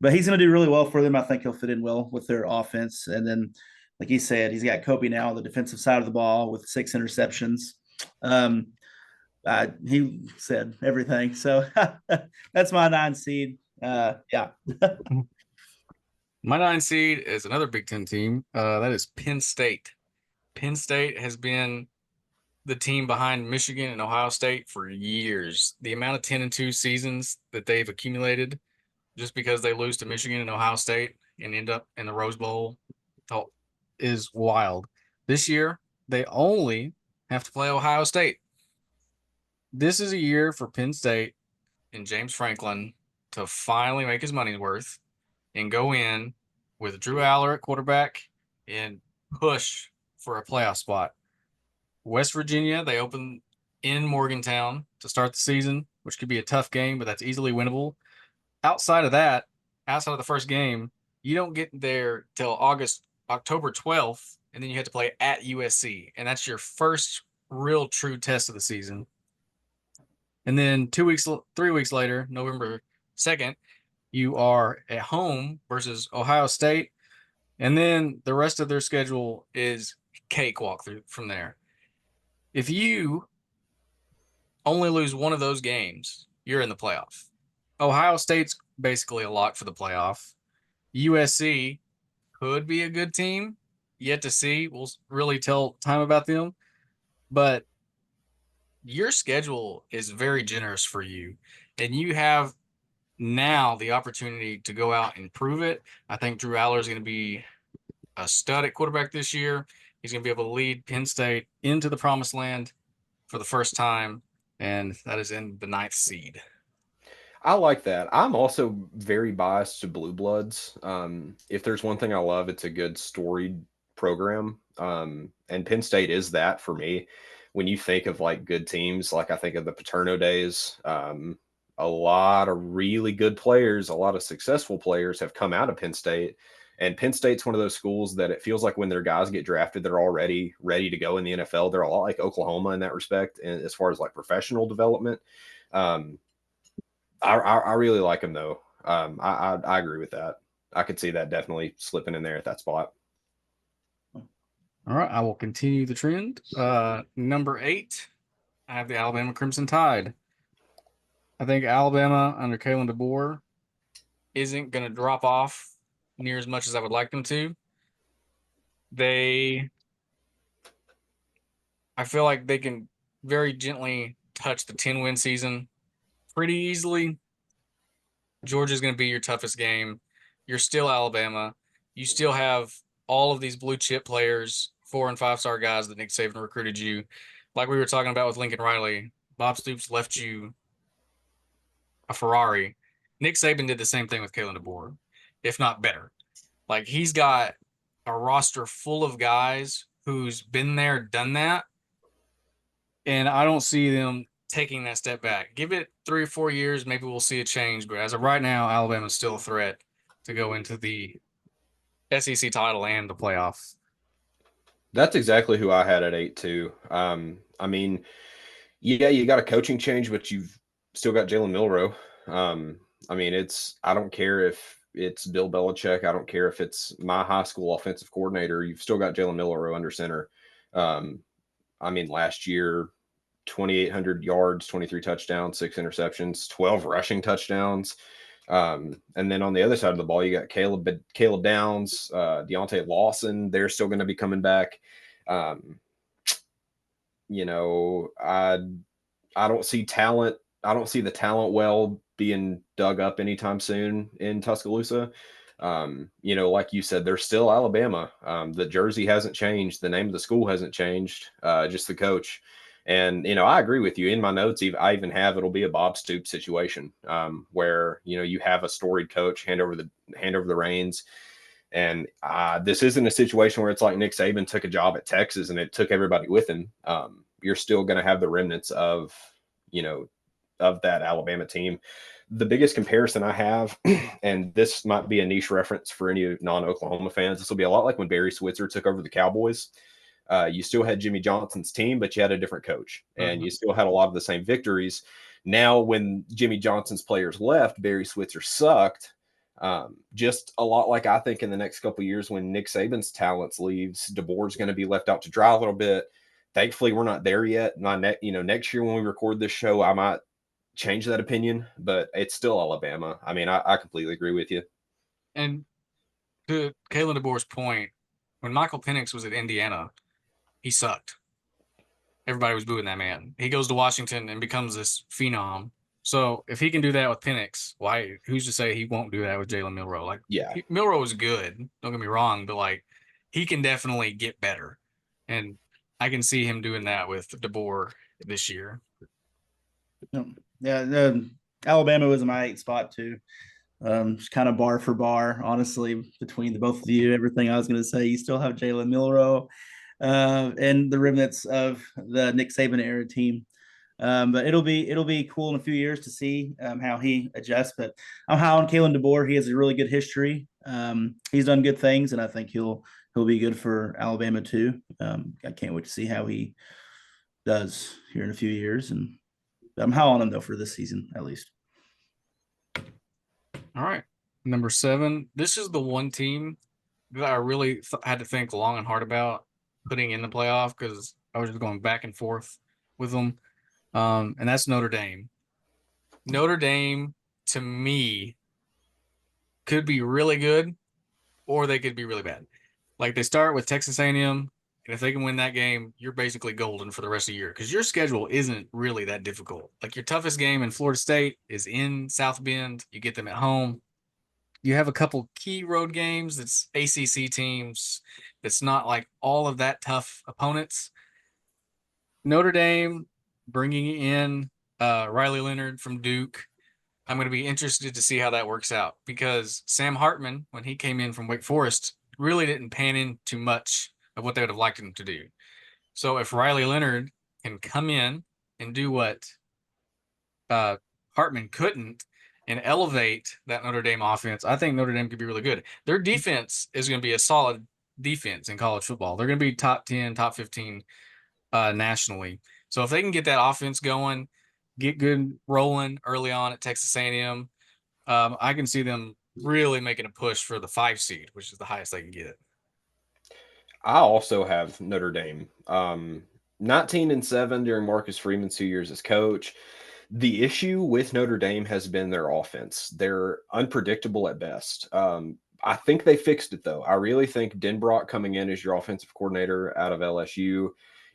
but he's going to do really well for them. I think he'll fit in well with their offense. And then, like he said, he's got Kobe now on the defensive side of the ball with 6 interceptions. He said everything. So that's my 9 seed. Yeah. My 9 seed is another Big Ten team. That is Penn State. Penn State has been the team behind Michigan and Ohio State for years. The amount of 10-2 seasons that they've accumulated just because they lose to Michigan and Ohio State and end up in the Rose Bowl is wild. This year, they only have to play Ohio State. This is a year for Penn State and James Franklin to finally make his money's worth and go in with Drew Aller at quarterback and push for a playoff spot. West Virginia, they open in Morgantown to start the season, which could be a tough game, but that's easily winnable. Outside of the first game, you don't get there till October 12th, and then you have to play at USC, and that's your first real true test of the season. And then 3 weeks later, November 2nd, you are at home versus Ohio State. And then the rest of their schedule is cakewalk from there. If you only lose one of those games, you're in the playoff. Ohio State's basically a lock for the playoff. USC could be a good team. Yet to see. We'll really tell time about them. But your schedule is very generous for you. And you have now the opportunity to go out and prove it. I think Drew Aller is going to be a stud at quarterback this year. He's going to be able to lead Penn State into the promised land for the first time, and that is in the 9th seed. I like that. I'm also very biased to Blue Bloods. If there's one thing I love, it's a good storied program. And Penn State is that for me. When you think of like good teams, like I think of the Paterno days, a lot of really good players, a lot of successful players have come out of Penn State. And Penn State's one of those schools that it feels like when their guys get drafted, they're already ready to go in the NFL. They're a lot like Oklahoma in that respect, and as far as like professional development. I really like him though. I agree with that. I could see that definitely slipping in there at that spot. All right, I will continue the trend. Number 8, I have the Alabama Crimson Tide. I think Alabama under Kalen DeBoer isn't going to drop off near as much as I would like them to. I feel like they can very gently touch the 10-win season pretty easily. Georgia's going to be your toughest game. You're still Alabama. You still have all of these blue chip players, 4 and 5-star guys that Nick Saban recruited you. Like we were talking about with Lincoln Riley, Bob Stoops left you a Ferrari. Nick Saban did the same thing with Kalen DeBoer, if not better. Like he's got a roster full of guys who's been there, done that, and I don't see them taking that step back. Give it 3 or 4 years, maybe we'll see a change. But as of right now, Alabama's still a threat to go into the SEC title and the playoffs. That's exactly who I had at 8 too. I mean, yeah, you got a coaching change, but you've still got Jalen Milroe. I mean, I don't care if it's Bill Belichick. I don't care if it's my high school offensive coordinator. You've still got Jalen Milroe under center. I mean, last year, 2,800 yards, 23 touchdowns, 6 interceptions, 12 rushing touchdowns. And then on the other side of the ball, you got Caleb Downs, Deontay Lawson. They're still going to be coming back. You know, I don't see talent. I don't see the talent well being dug up anytime soon in Tuscaloosa. You know, like you said, they're still Alabama. The jersey hasn't changed. The name of the school hasn't changed. Just the coach. And, you know, I agree with you. In my notes, I even have it'll be a Bob Stoops situation where, you know, you have a storied coach hand over the reins. And this isn't a situation where it's like Nick Saban took a job at Texas and it took everybody with him. You're still going to have the remnants of, you know, of that Alabama team. The biggest comparison I have, and this might be a niche reference for any non-Oklahoma fans, this will be a lot like when Barry Switzer took over the Cowboys. You still had Jimmy Johnson's team, but you had a different coach, and you still had a lot of the same victories. Now, when Jimmy Johnson's players left, Barry Switzer sucked. Just a lot like I think in the next couple of years when Nick Saban's talents leaves, DeBoer's going to be left out to dry a little bit. Thankfully, we're not there yet. Next year when we record this show, I might change that opinion, but it's still Alabama. I mean, I completely agree with you. And to Kalen DeBoer's point, when Michael Penix was at Indiana, he sucked. Everybody was booing that man. He goes to Washington and becomes this phenom. So if he can do that with Penix, why? Who's to say he won't do that with Jalen Milroe? Like, Yeah, Milroe was good. Don't get me wrong, but like, he can definitely get better, and I can see him doing that with DeBoer this year. Yeah, Alabama was in my 8 spot too. Just kind of bar for bar, honestly, between the both of you. Everything I was going to say, you still have Jalen Milroe and the remnants of the Nick Saban era team. But it'll be cool in a few years to see how he adjusts. But I'm high on Kalen DeBoer. He has a really good history. He's done good things, and I think he'll be good for Alabama too. I can't wait to see how he does here in a few years. And I'm high on him though for this season at least. All right, number 7. This is the one team that I really had to think long and hard about putting in the playoff because I was just going back and forth with them. And that's Notre Dame. Notre Dame, to me, could be really good, or they could be really bad. Like they start with Texas A&M, and if they can win that game, you're basically golden for the rest of the year because your schedule isn't really that difficult. Like your toughest game in Florida State is in South Bend. You get them at home. You have a couple key road games that's ACC teams. It's not like all of that tough opponents. Notre Dame bringing in Riley Leonard from Duke. I'm going to be interested to see how that works out because Sam Hartman, when he came in from Wake Forest, really didn't pan into much of what they would have liked him to do. So if Riley Leonard can come in and do what Hartman couldn't and elevate that Notre Dame offense, I think Notre Dame could be really good. Their defense is going to be a solid defense in college football. They're going to be top 10, top 15 nationally. So if they can get that offense going, get good rolling early on at Texas A&M, I can see them really making a push for the 5 seed, which is the highest they can get. I also have Notre Dame. 19-7 during Marcus Freeman's 2 years as coach. The issue with Notre Dame has been their offense. They're unpredictable at best. I think they fixed it, though. I really think Denbrock coming in as your offensive coordinator out of LSU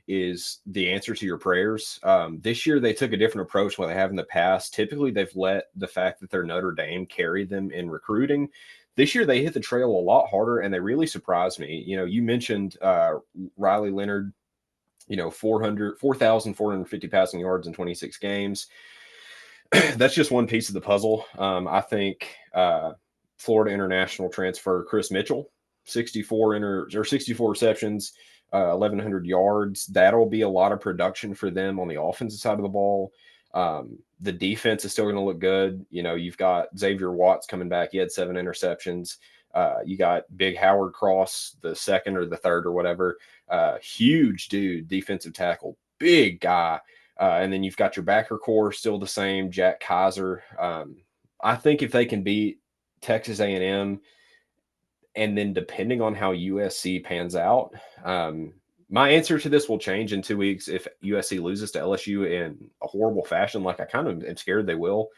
is the answer to your prayers. This year, they took a different approach than they have in the past. Typically, they've let the fact that they're Notre Dame carry them in recruiting. This year, they hit the trail a lot harder, and they really surprised me. You mentioned Riley Leonard, 4,450 passing yards in 26 games. That's just one piece of the puzzle. I think Florida international transfer Chris Mitchell, 64 receptions, 1,100 yards. That'll be a lot of production for them on the offensive side of the ball. The defense is still going to look good. You've got Xavier Watts coming back. He had 7 interceptions. You got Big Howard Cross, the second or the third or whatever. Huge dude, defensive tackle, big guy. And then you've got your backer core still the same, Jack Kaiser. I think if they can beat Texas A&M, and then depending on how USC pans out, my answer to this will change in 2 weeks if USC loses to LSU in a horrible fashion, like I kind of am scared they will.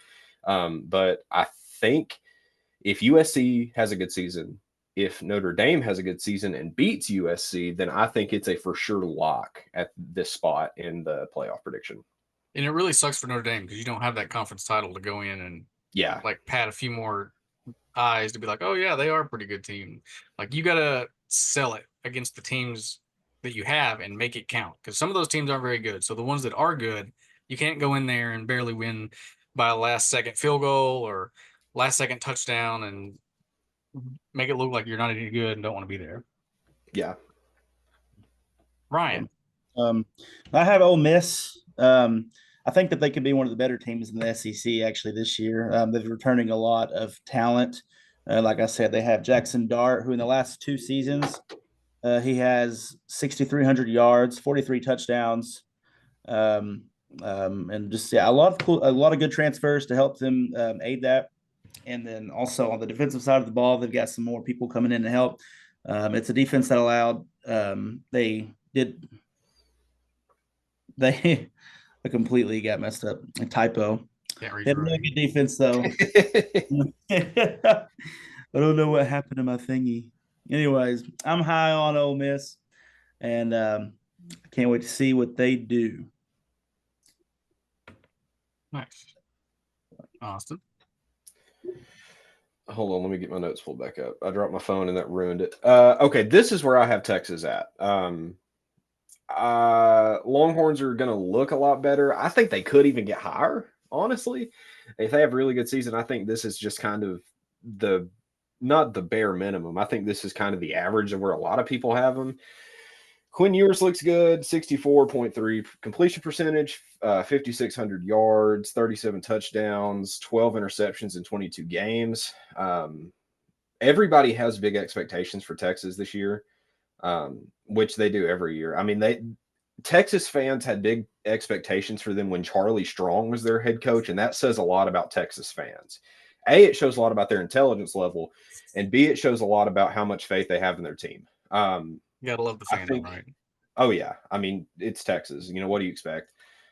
But I think if USC has a good season, if Notre Dame has a good season and beats USC, then I think it's a for sure lock at this spot in the playoff prediction. And it really sucks for Notre Dame because you don't have that conference title to go in and pat a few more eyes to be like, oh yeah, they are a pretty good team. Like you got to sell it against the teams that you have and make it count because some of those teams aren't very good. So the ones that are good, you can't go in there and barely win by a last second field goal or last second touchdown and make it look like you're not any good and don't want to be there. Yeah. Ryan. I have Ole Miss. I think that they could be one of the better teams in the SEC actually this year. They're returning a lot of talent. Like I said, they have Jackson Dart, who in the last 2 seasons, he has 6,300 yards, 43 touchdowns, and just a lot of good transfers to help them aid that. And then also on the defensive side of the ball, they've got some more people coming in to help. It's a defense that allowed I completely got messed up. A typo. Can't read They had a really good defense though. I don't know what happened to my thingy. Anyways, I'm high on Ole Miss, and I can't wait to see what they do. Nice. Austin. Hold on, let me get my notes pulled back up. I dropped my phone and that ruined it. Okay, this is where I have Texas at. Longhorns are going to look a lot better. I think they could even get higher, honestly. If they have a really good season, I think this is just kind of not the bare minimum. I think this is kind of the average of where a lot of people have them. Quinn Ewers looks good, 64.3 completion percentage, 5,600 yards, 37 touchdowns, 12 interceptions in 22 games. Everybody has big expectations for Texas this year, which they do every year. I mean, Texas fans had big expectations for them when Charlie Strong was their head coach, and that says a lot about Texas fans. A, it shows a lot about their intelligence level, and B, it shows a lot about how much faith they have in their team. You gotta love the fandom, right? Oh yeah, I mean it's Texas. What do you expect?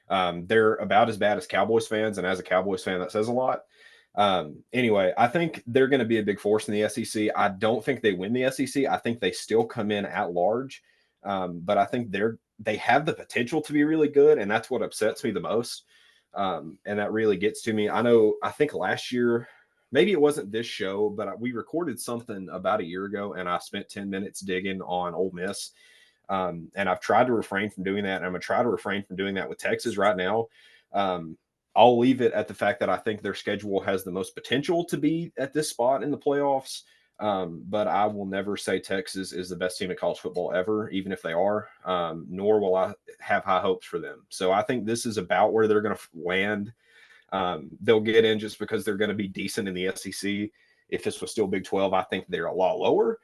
They're about as bad as Cowboys fans, and as a Cowboys fan, that says a lot. Anyway, I think they're going to be a big force in the SEC. I don't think they win the SEC. I think they still come in at large, but I think they have the potential to be really good, and that's what upsets me the most. And that really gets to me. I think last year, maybe it wasn't this show, but we recorded something about a year ago, and I spent 10 minutes digging on Ole Miss. And I've tried to refrain from doing that. And I'm going to try to refrain from doing that with Texas right now. I'll leave it at the fact that I think their schedule has the most potential to be at this spot in the playoffs. But I will never say Texas is the best team in college football ever, even if they are, nor will I have high hopes for them. So I think this is about where they're going to land. They'll get in just because they're going to be decent in the SEC. If this was still Big 12, I think they're a lot lower.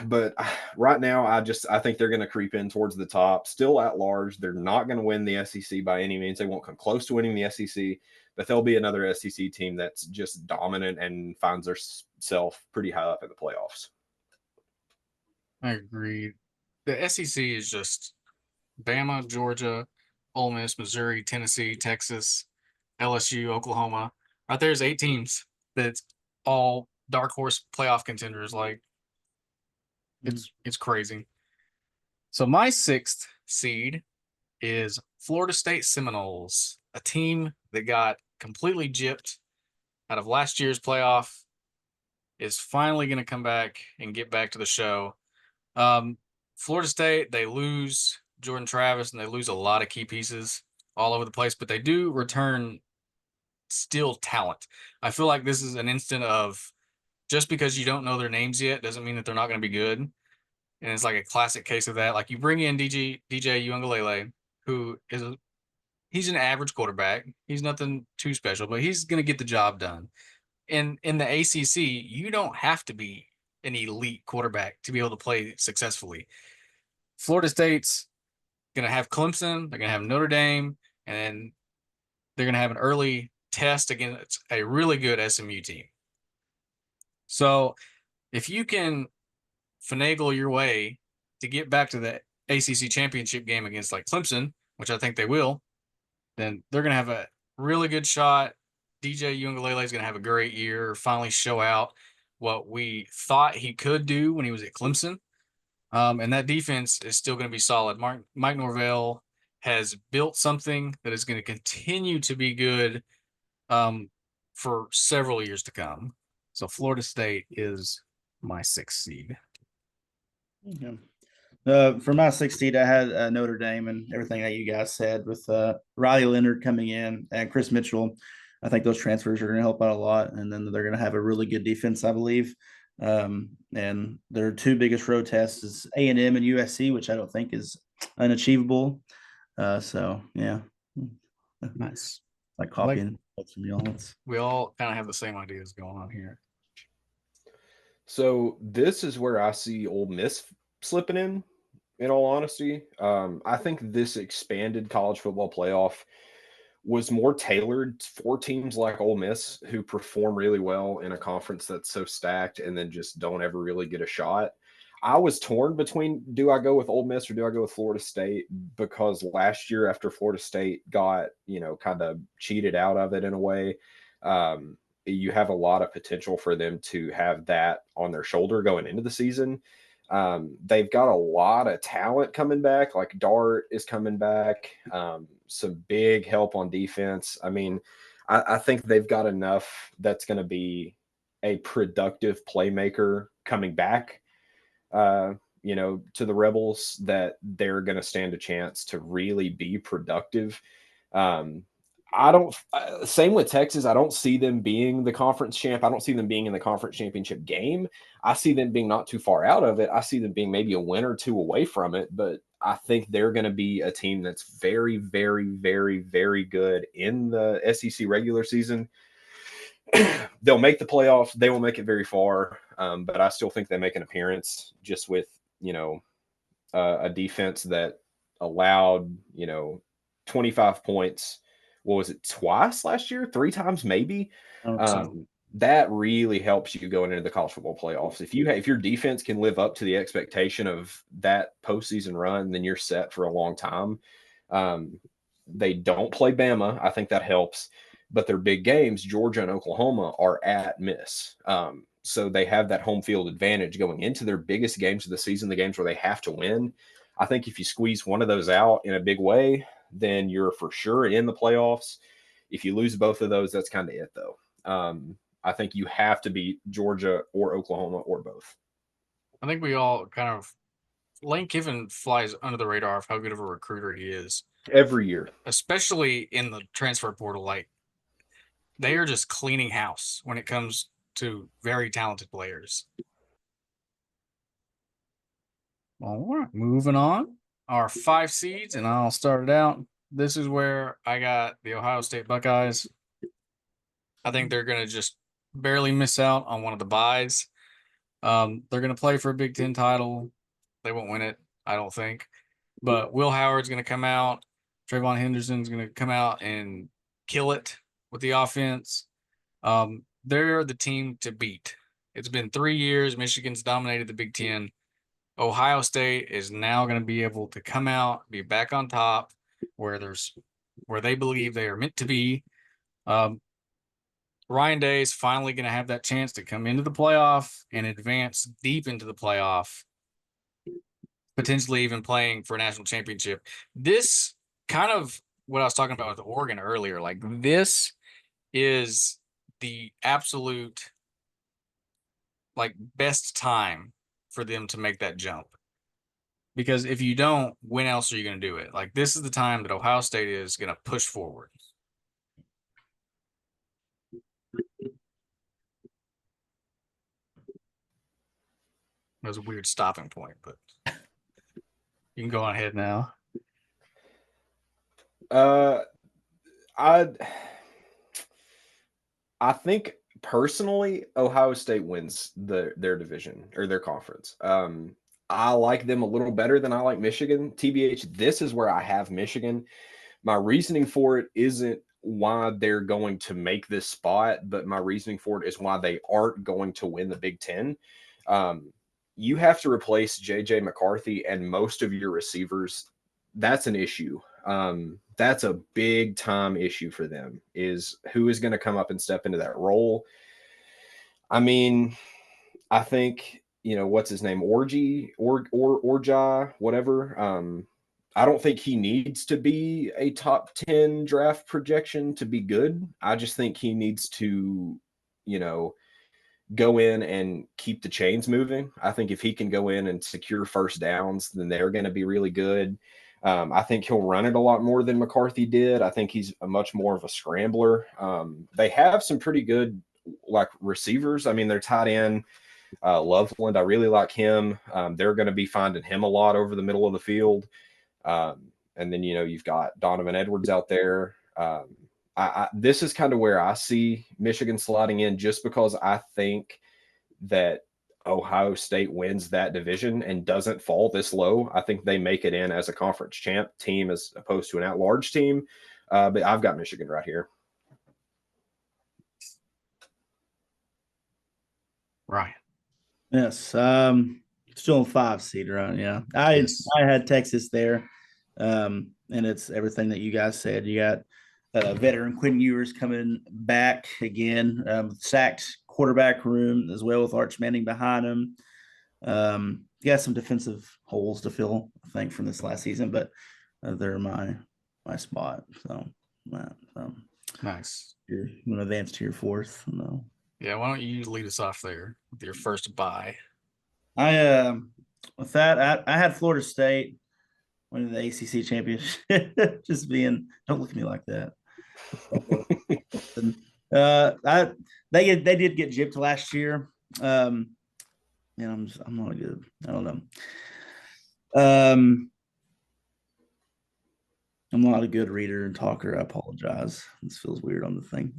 But right now, I think they're going to creep in towards the top, still at large. They're not going to win the SEC by any means. They won't come close to winning the SEC, but they'll be another SEC team that's just dominant and finds themselves pretty high up in the playoffs. I agree. The SEC is just Bama, Georgia, Ole Miss, Missouri, Tennessee, Texas, LSU, Oklahoma. Right there's 8 teams that's all dark horse playoff contenders. Like it's crazy. So my 6th seed is Florida State Seminoles, a team that got completely gypped out of last year's playoff, is finally going to come back and get back to the show. Florida State, they lose Jordan Travis and they lose a lot of key pieces all over the place, but they do return still talent. I feel like this is an instant of just because you don't know their names yet doesn't mean that they're not going to be good. And it's like a classic case of that. Like you bring in DJ Uiagalelei, who is he's an average quarterback. He's nothing too special, but he's going to get the job done. And in the ACC, you don't have to be an elite quarterback to be able to play successfully. Florida State's going to have Clemson, they're going to have Notre Dame, and then they're going to have an early test against a really good SMU team. So if you can finagle your way to get back to the ACC championship game against like Clemson, which I think they will, then they're going to have a really good shot. DJ Uiagalelei is going to have a great year, finally show out what we thought he could do when he was at Clemson. And that defense is still going to be solid. Mike Norvell has built something that is going to continue to be good for several years to come. So Florida State is my 6th seed. Okay. For my 6th seed, I had Notre Dame and everything that you guys said with Riley Leonard coming in and Chris Mitchell. I think those transfers are going to help out a lot, and then they're going to have a really good defense, I believe. And their 2 biggest road tests is A&M and USC, which I don't think is unachievable. So yeah, nice. Like copying from y'all. We all kind of have the same ideas going on here. So this is where I see Ole Miss slipping in all honesty. I think this expanded college football playoff was more tailored for teams like Ole Miss who perform really well in a conference that's so stacked and then just don't ever really get a shot. I was torn between do I go with Ole Miss or do I go with Florida State, because last year after Florida State got, kind of cheated out of it in a way, you have a lot of potential for them to have that on their shoulder going into the season. They've got a lot of talent coming back. Like Dart is coming back. Some big help on defense. I mean, I think they've got enough that's going to be a productive playmaker coming back, to the Rebels, that they're going to stand a chance to really be productive. I don't. Same with Texas. I don't see them being the conference champ. I don't see them being in the conference championship game. I see them being not too far out of it. I see them being maybe a win or 2 away from it. But I think they're going to be a team that's very, very, very, very good in the SEC regular season. They'll make the playoffs. They will make it very far. But I still think they make an appearance just with, a defense that allowed, 25 points. What was it, twice last year? 3 times maybe. That really helps you going into the college football playoffs. If your defense can live up to the expectation of that postseason run, then you're set for a long time. They don't play Bama. I think that helps. But their big games, Georgia and Oklahoma, are at Miss. So they have that home field advantage going into their biggest games of the season, the games where they have to win. I think if you squeeze one of those out in a big way, then you're for sure in the playoffs. If you lose both of those, that's kind of it, though. I think you have to beat Georgia or Oklahoma or both. I think we all kind of Lane Kiffin flies under the radar of how good of a recruiter he is every year, especially in the transfer portal. Like they are just cleaning house when it comes to very talented players. All right, moving on. Our 5 seeds, and I'll start it out. This is where I got the Ohio State Buckeyes. I think they're going to just barely miss out on one of the byes. They're going to play for a Big Ten title. They won't win it, I don't think. But Will Howard's going to come out. Trayvon Henderson's going to come out and kill it with the offense. They're the team to beat. It's been 3 years. Michigan's dominated the Big Ten. Ohio State is now going to be able to come out, be back on top, where they believe they are meant to be. Ryan Day is finally going to have that chance to come into the playoff and advance deep into the playoff, potentially even playing for a national championship. This kind of what I was talking about with Oregon earlier, like this is the absolute like best time for them to make that jump. Because if you don't, when else are you going to do it? Like this is the time that Ohio State is going to push forward. That was a weird stopping point, but you can go on ahead now. I think personally, Ohio State wins their division or their conference. I like them a little better than I like Michigan. TBH, this is where I have Michigan. My reasoning for it isn't why they're going to make this spot, but my reasoning for it is why they aren't going to win the Big Ten. You have to replace JJ McCarthy and most of your receivers. That's an issue. That's a big time issue for them, is who is going to come up and step into that role. I mean, I think, what's his name? Orji, whatever. I don't think he needs to be a top 10 draft projection to be good. I just think he needs to, go in and keep the chains moving. I think if he can go in and secure first downs, then they're going to be really good. I think he'll run it a lot more than McCarthy did. I think he's a much more of a scrambler. They have some pretty good receivers. I mean, they're tight end. Loveland, I really like him. They're going to be finding him a lot over the middle of the field. And then, you've got Donovan Edwards out there. This is kind of where I see Michigan sliding in, just because I think that Ohio State wins that division and doesn't fall this low. I think they make it in as a conference champ team as opposed to an at-large team. But I've got Michigan right here. Ryan. Yes. Still a 5 seed, right? Yeah. I had Texas there. And it's everything that you guys said. You got veteran Quinn Ewers coming back again, sacked quarterback room as well with Arch Manning behind him. You got some defensive holes to fill, I think, from this last season, but they're my spot. So, nice. You're going to advance to your 4th. No. Yeah, why don't you lead us off there with your first bye? With that, I had Florida State winning the ACC championship. Just being, don't look at me like that. They did get gypped last year. And I'm not good. I don't know. I'm not a good reader and talker. I apologize. This feels weird on the thing.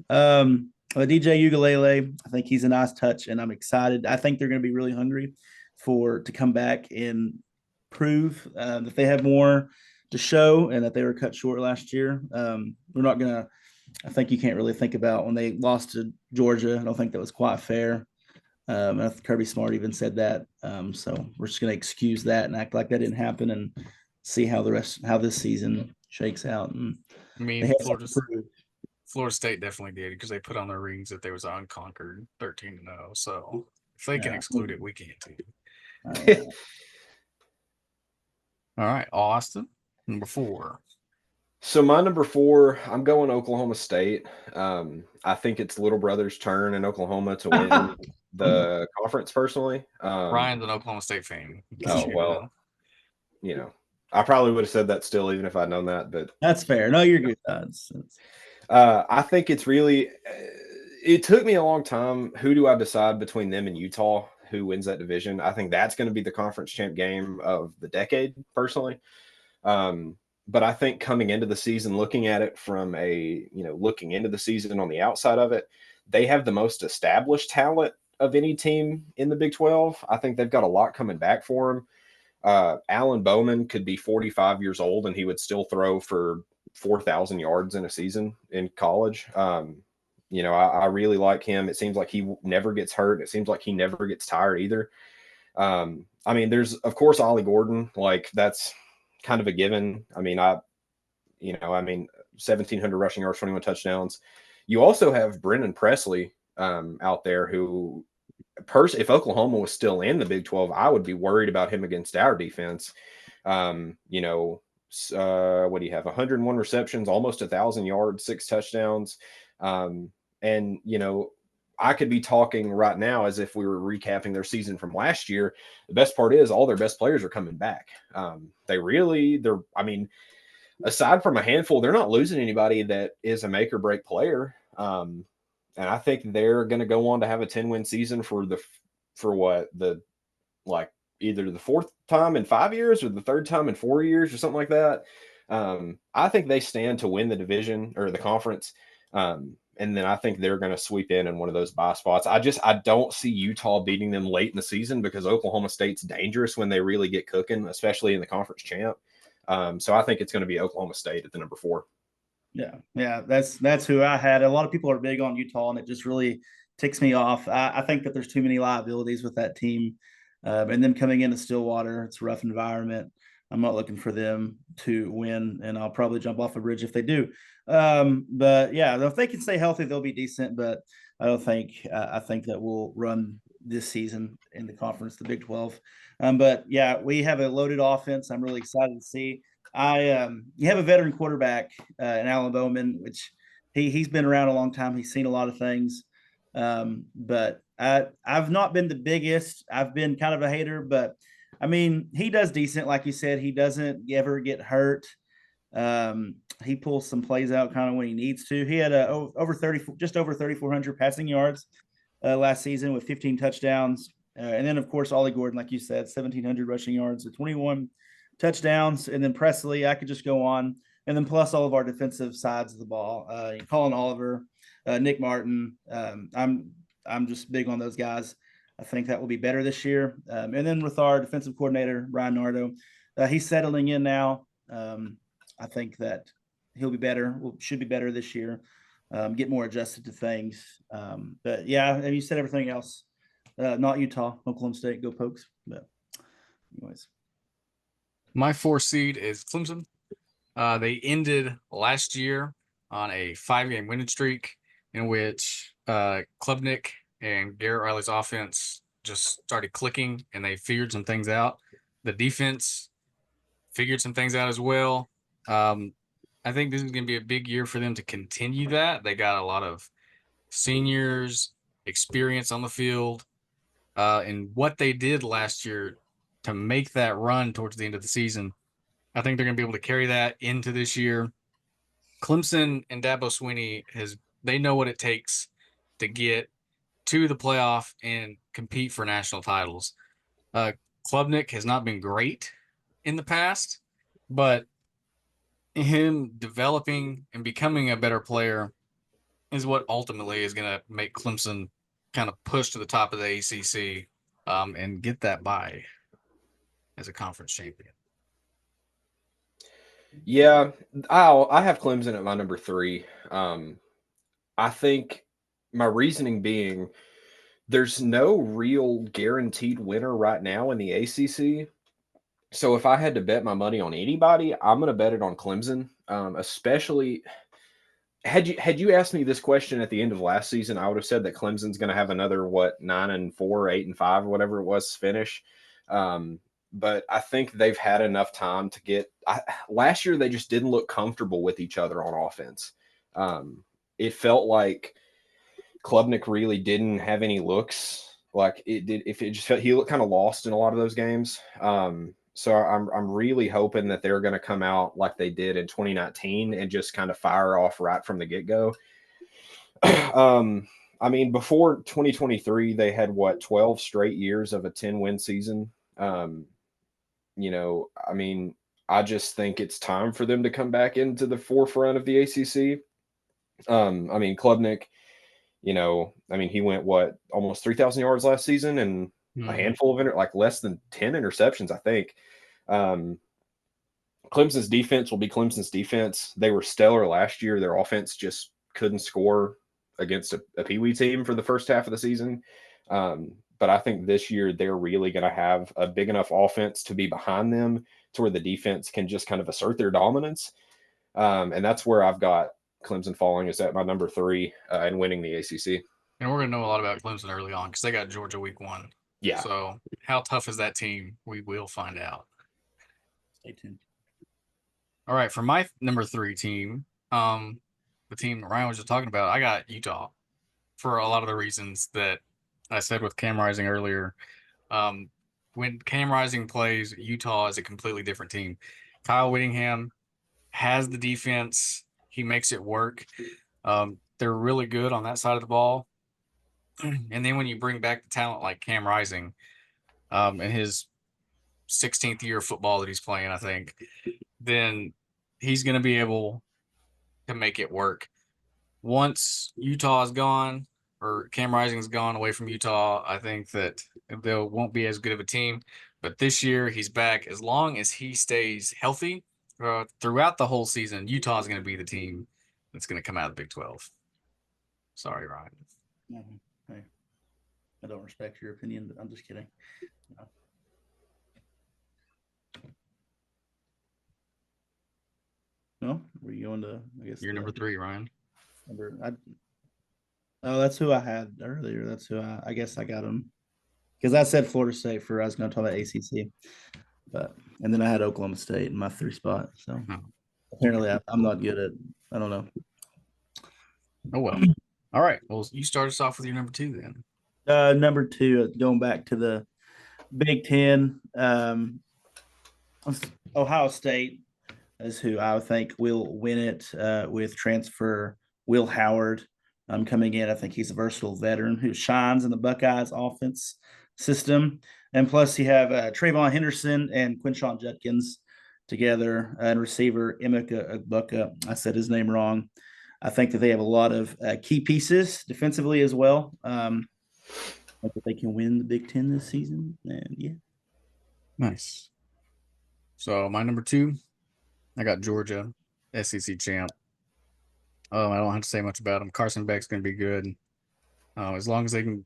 DJ Ugalele, I think he's a nice touch, and I'm excited. I think they're going to be really hungry to come back and prove that they have more to show and that they were cut short last year. We're not going to – I think you can't really think about when they lost to Georgia. I don't think that was quite fair. Kirby Smart even said that. So we're just going to excuse that and act like that didn't happen and see how this season shakes out. And I mean, Florida State definitely did, because they put on their rings that they was unconquered 13-0. So if they can exclude it, we can too. All right, Austin, number 4. So my number 4, I'm going Oklahoma State. I think it's little brother's turn in Oklahoma to win the conference. Personally, Ryan's an Oklahoma State fan. Oh well, I probably would have said that still, even if I'd known that. But that's fair. No, you're good. I think it's really. It took me a long time. Who do I decide between them and Utah? Who wins that division? I think that's going to be the conference champ game of the decade, personally. But I think coming into the season, looking at it from looking into the season on the outside of it, they have the most established talent of any team in the Big 12. I think they've got a lot coming back for them. Alan Bowman could be 45 years old and he would still throw for 4,000 yards in a season in college. I really like him. It seems like he never gets hurt. It seems like he never gets tired either. I mean, there's of course Ollie Gordon, like that's kind of a given. I mean, 1,700 rushing yards, 21 touchdowns. You also have Brendan Presley out there who, if Oklahoma was still in the Big 12, I would be worried about him against our defense. What do you have? 101 receptions, almost 1,000 yards, 6 touchdowns. And, I could be talking right now as if we were recapping their season from last year. The best part is all their best players are coming back. Aside from a handful, they're not losing anybody that is a make or break player. And I think they're going to go on to have a 10-win season either the fourth time in 5 years or the third time in 4 years or something like that. I think they stand to win the division or the conference. And then I think they're going to sweep in one of those bye spots. I don't see Utah beating them late in the season because Oklahoma State's dangerous when they really get cooking, especially in the conference champ. So I think it's going to be Oklahoma State at the number 4. Yeah, that's who I had. A lot of people are big on Utah, and it just really ticks me off. I think that there's too many liabilities with that team, and them coming into Stillwater. It's a rough environment. I'm not looking for them to win, and I'll probably jump off a bridge if they do. But yeah, if they can stay healthy, they'll be decent. But I don't think I think that we'll run this season in the conference, the Big 12. But yeah, we have a loaded offense. I'm really excited to see. You have a veteran quarterback in Alan Bowman, which he's been around a long time. He's seen a lot of things. But I've not been the biggest. I've been kind of a hater, but I mean, he does decent. Like you said, he doesn't ever get hurt. He pulls some plays out kind of when he needs to. He had just over 3,400 passing yards last season with 15 touchdowns. And then, of course, Ollie Gordon, like you said, 1,700 rushing yards with 21 touchdowns. And then Presley, I could just go on. And then plus all of our defensive sides of the ball. Colin Oliver, Nick Martin. I'm just big on those guys. I think that will be better this year. And then with our defensive coordinator, Brian Nardo, he's settling in now. I think that he'll be better, should be better this year, get more adjusted to things. But yeah, and you said everything else. Not Utah, Oklahoma State, go Pokes. But anyways. My 4 seed is Clemson. They ended last year on a 5-game winning streak in which Klubnik and Garrett Riley's offense just started clicking and they figured some things out. The defense figured some things out as well. I think this is going to be a big year for them to continue that. They got a lot of seniors, experience on the field, and what they did last year to make that run towards the end of the season. I think they're going to be able to carry that into this year. Clemson and Dabo Swinney they know what it takes to get to the playoff and compete for national titles. Klubnik has not been great in the past, but him developing and becoming a better player is what ultimately is going to make Clemson kind of push to the top of the ACC and get that bye as a conference champion. Yeah, I have Clemson at my number 3. I think my reasoning being there's no real guaranteed winner right now in the ACC. So if I had to bet my money on anybody, I'm going to bet it on Clemson. Especially had you asked me this question at the end of last season, I would have said that Clemson's going to have another 9-4, 8-5, or whatever it was finish. But I think they've had enough time to get. Last year they just didn't look comfortable with each other on offense. It felt like Klubnik really didn't have any looks. Like it did. If it just felt he looked kind of lost in a lot of those games. So I'm really hoping that they're going to come out like they did in 2019 and just kind of fire off right from the get-go. I mean, before 2023, they had 12 straight years of a 10-win season. I mean, I just think it's time for them to come back into the forefront of the ACC. I mean, Klubnik, he went almost 3,000 yards last season and a handful of less than 10 interceptions, I think. Clemson's defense will be Clemson's defense. They were stellar last year. Their offense just couldn't score against a Pee Wee team for the first half of the season. but I think this year they're really going to have a big enough offense to be behind them to where the defense can just kind of assert their dominance. And that's where I've got Clemson falling is at my number 3 and winning the ACC. And we're going to know a lot about Clemson early on because they got Georgia week 1. Yeah. So how tough is that team? We will find out. Stay tuned. All right, for my number 3 team, the team Ryan was just talking about, I got Utah for a lot of the reasons that I said with Cam Rising earlier. When Cam Rising plays, Utah is a completely different team. Kyle Whittingham has the defense. He makes it work. They're really good on that side of the ball. And then when you bring back the talent like Cam Rising, in his 16th year of football that he's playing, I think, then he's going to be able to make it work. Once Utah is gone or Cam Rising's gone away from Utah, I think that they won't be as good of a team. But this year he's back. As long as he stays healthy throughout the whole season, Utah is going to be the team that's going to come out of the Big 12. Sorry, Ryan. Hey, I don't respect your opinion, but I'm just kidding. No, were you going to? I guess You're number 3, Ryan. That's who I had earlier. That's who I guess I got him because I said Florida State for I was going to talk about ACC, and then I had Oklahoma State in my 3 spot. So apparently I'm not good at. I don't know. Oh well. All right. Well, you start us off with your number 2 then. Number 2, going back to the Big Ten, Ohio State is who I think will win it with transfer Will Howard coming in. I think he's a versatile veteran who shines in the Buckeyes offense system. And plus, you have Trayvon Henderson and Quinshon Judkins together, and receiver Emeka Egbuka. I said his name wrong. I think that they have a lot of key pieces defensively as well. I think that they can win the Big Ten this season. And yeah. Nice. So my number 2, I got Georgia, SEC champ. I don't have to say much about them. Carson Beck's going to be good. As long as they can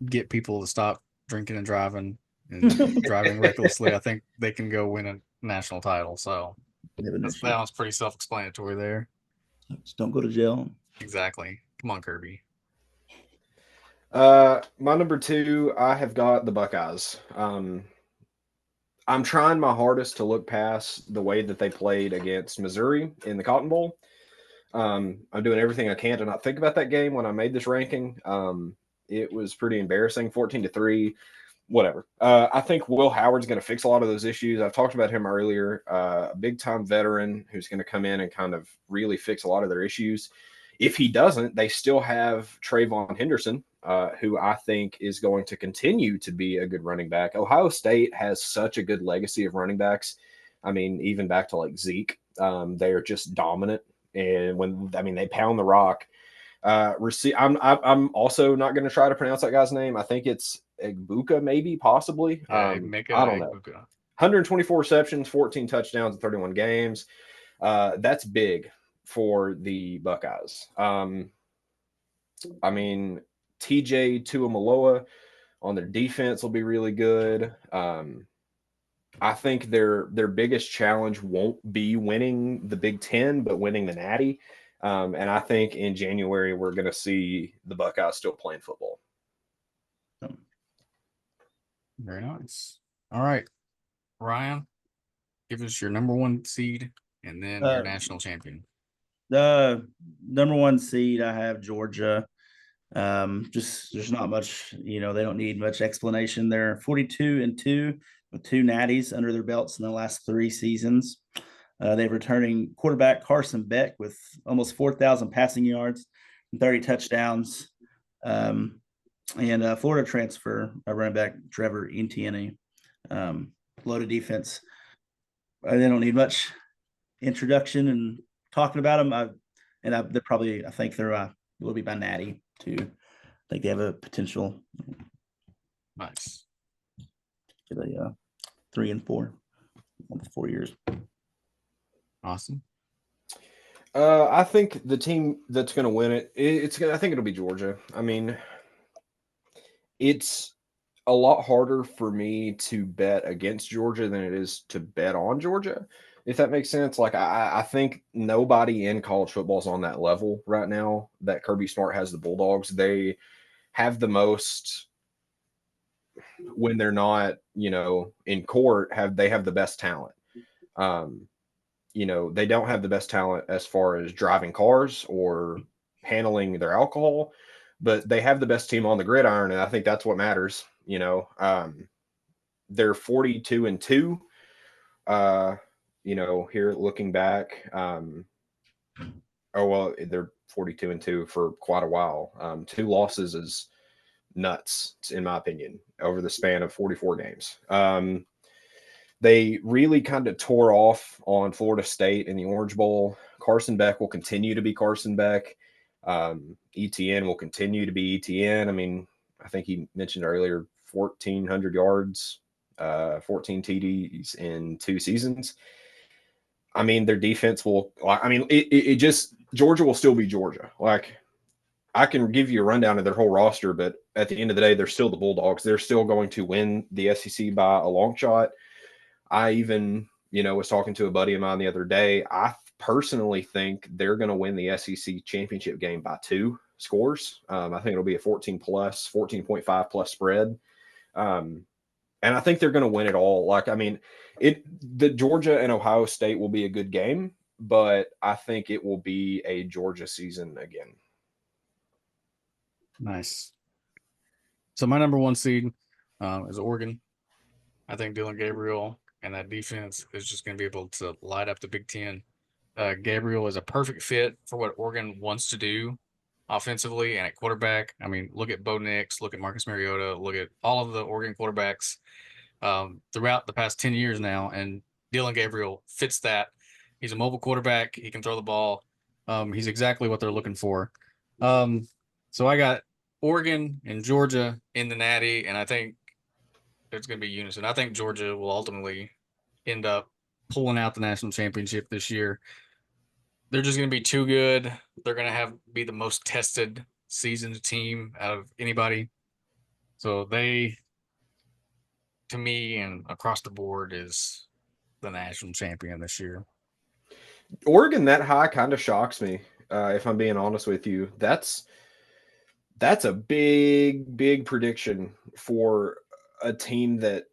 get people to stop drinking and driving recklessly, I think they can go win a national title. So that was pretty self-explanatory there. Just don't go to jail. Exactly. Come on, Kirby. My number 2, I have got the Buckeyes. I'm trying my hardest to look past the way that they played against Missouri in the Cotton Bowl. I'm doing everything I can to not think about that game when I made this ranking. It was pretty embarrassing, 14-3, whatever. I think Will Howard's going to fix a lot of those issues. I've talked about him earlier, a big-time veteran who's going to come in and kind of really fix a lot of their issues. If he doesn't, they still have Trayvon Henderson, who I think is going to continue to be a good running back. Ohio State has such a good legacy of running backs. I mean, even back to like Zeke, they are just dominant. And they pound the rock. I'm also not going to try to pronounce that guy's name. I think it's Egbuka, maybe, possibly. I don't know. 124 receptions, 14 touchdowns in 31 games. That's big for the Buckeyes. TJ Tuamaloa on their defense will be really good. I think their biggest challenge won't be winning the Big Ten, but winning the Natty. And I think in January, we're going to see the Buckeyes still playing football. Very nice. All right, Ryan, give us your number 1 seed and then your national champion. The number 1 seed, I have Georgia. Just there's not much, they don't need much explanation. They're 42-2 with 2 natties under their belts in the last 3 seasons. They're returning quarterback Carson Beck with almost 4,000 passing yards and 30 touchdowns. And Florida transfer running back Trevor Etienne. Loaded defense. They don't need much introduction and talking about them. I think they're will be by natty too. I think they have a potential. Nice. To the 3 and 4 over 4 years. Awesome. I think the team that's going to win it, I think it'll be Georgia. I mean, a lot harder for me to bet against Georgia than it is to bet on Georgia, if that makes sense. Like I think nobody in college football is on that level right now that Kirby Smart has the Bulldogs. They have the most, when they're not, in court, they have the best talent. Um, they don't have the best talent as far as driving cars or handling their alcohol, but they have the best team on the gridiron, and I think that's what matters. They're 42-2. Here looking back, they're 42-2 for quite a while. 2 losses is nuts, in my opinion, over the span of 44 games. They really kind of tore off on Florida State in the Orange Bowl. Carson Beck will continue to be Carson Beck. ETN will continue to be ETN. I mean, I think he mentioned earlier 1,400 yards, 14 TDs in 2 seasons. I mean, their defense will. I mean, it just Georgia will still be Georgia. Like, I can give you a rundown of their whole roster, but at the end of the day, they're still the Bulldogs. They're still going to win the SEC by a long shot. I even, was talking to a buddy of mine the other day. I personally think they're going to win the SEC championship game by 2 scores. I think it'll be a 14.5 plus spread. And I think they're going to win it all. Like, I mean, the Georgia and Ohio State will be a good game, but I think it will be a Georgia season again. Nice. So my number 1 seed is Oregon. I think Dylan Gabriel and that defense is just going to be able to light up the Big Ten. Gabriel is a perfect fit for what Oregon wants to do offensively and at quarterback. I mean, look at Bo Nix, look at Marcus Mariota, look at all of the Oregon quarterbacks throughout the past 10 years now, and Dylan Gabriel fits that. He's a mobile quarterback. He can throw the ball. He's exactly what they're looking for. So I got Oregon and Georgia in the Natty, and I think it's going to be unison. I think Georgia will ultimately end up pulling out the national championship this year. They're just going to be too good. They're going to be the most tested, seasoned team out of anybody. So they, to me and across the board, is the national champion this year. Oregon that high kind of shocks me, if I'm being honest with you. That's a big prediction for a team that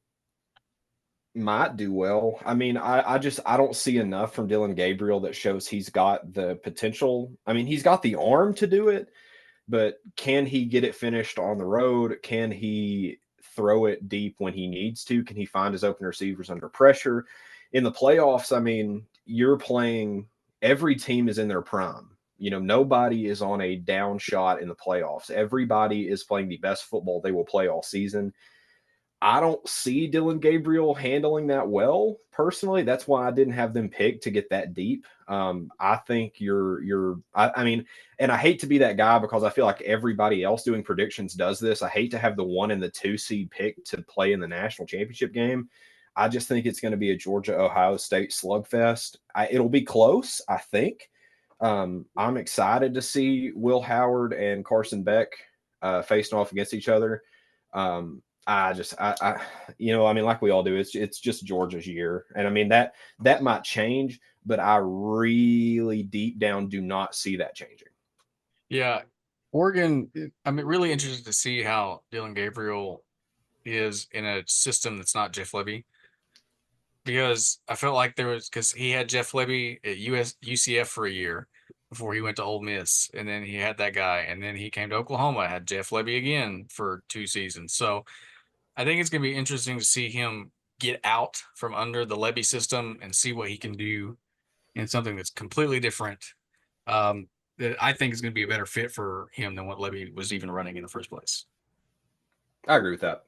might do well. I mean, I don't see enough from Dylan Gabriel that shows he's got the potential. I mean, he's got the arm to do it, but can he get it finished on the road? Can he throw it deep when he needs to? Can he find his open receivers under pressure? In the playoffs, I mean, you're playing, every team is in their prime. Nobody is on a down shot in the playoffs. Everybody is playing the best football they will play all season. I don't see Dylan Gabriel handling that well personally. That's why I didn't have them picked to get that deep. I think I mean, and I hate to be that guy because I feel like everybody else doing predictions does this. I hate to have the 1 and the 2 seed pick to play in the national championship game. I just think it's going to be a Georgia-Ohio State slugfest. It'll be close, I think. I'm excited to see Will Howard and Carson Beck facing off against each other. I mean, like we all do, it's just Georgia's year. And I mean, that might change, but I really deep down do not see that changing. Yeah. Oregon, I'm really interested to see how Dylan Gabriel is in a system that's not Jeff Lebby. Because I felt like because he had Jeff Lebby at UCF for a year before he went to Ole Miss. And then he had that guy. And then he came to Oklahoma, had Jeff Lebby again for 2 seasons. So I think it's going to be interesting to see him get out from under the Lebby system and see what he can do in something that's completely different. That I think is going to be a better fit for him than what Lebby was even running in the first place. I agree with that.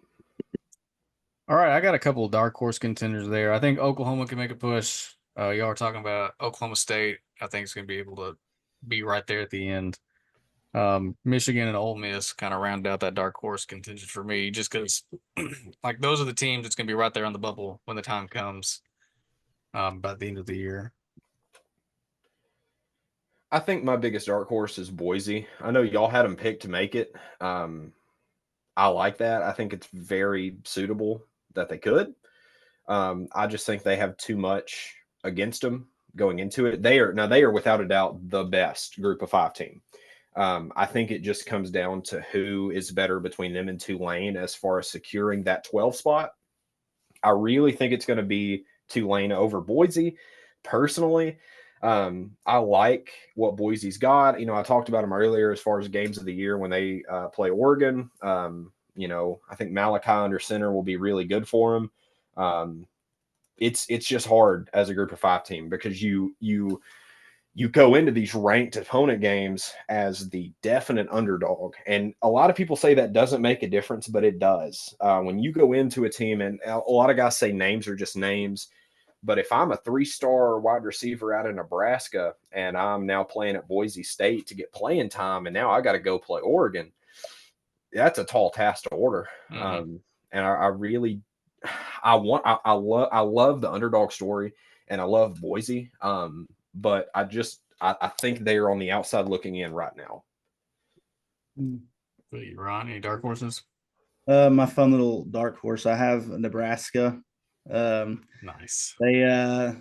All right, I got a couple of dark horse contenders there. I think Oklahoma can make a push. Y'all are talking about Oklahoma State. I think it's going to be able to be right there at the end. Michigan and Ole Miss kind of round out that dark horse contingent for me, just because like those are the teams that's going to be right there on the bubble when the time comes by the end of the year. I think my biggest dark horse is Boise. I know y'all had them picked to make it. I like that. I think it's very suitable that they could. I just think they have too much against them going into it. They are without a doubt the best group of 5 team. I think it just comes down to who is better between them and Tulane as far as securing that 12 spot. I really think it's going to be Tulane over Boise. Personally, I like what Boise's got. I talked about them earlier as far as games of the year when they play Oregon. I think Malachi under center will be really good for them. It's just hard as a group of 5 team because you go into these ranked opponent games as the definite underdog. And a lot of people say that doesn't make a difference, but it does. When you go into a team, and a lot of guys say names are just names, but if I'm a 3-star wide receiver out of Nebraska and I'm now playing at Boise State to get playing time, and now I got to go play Oregon, that's a tall task to order. And I really, I love the underdog story, and I love Boise. But I think they are on the outside looking in right now. Ron, any dark horses? My fun little dark horse. I have Nebraska. Nice. They're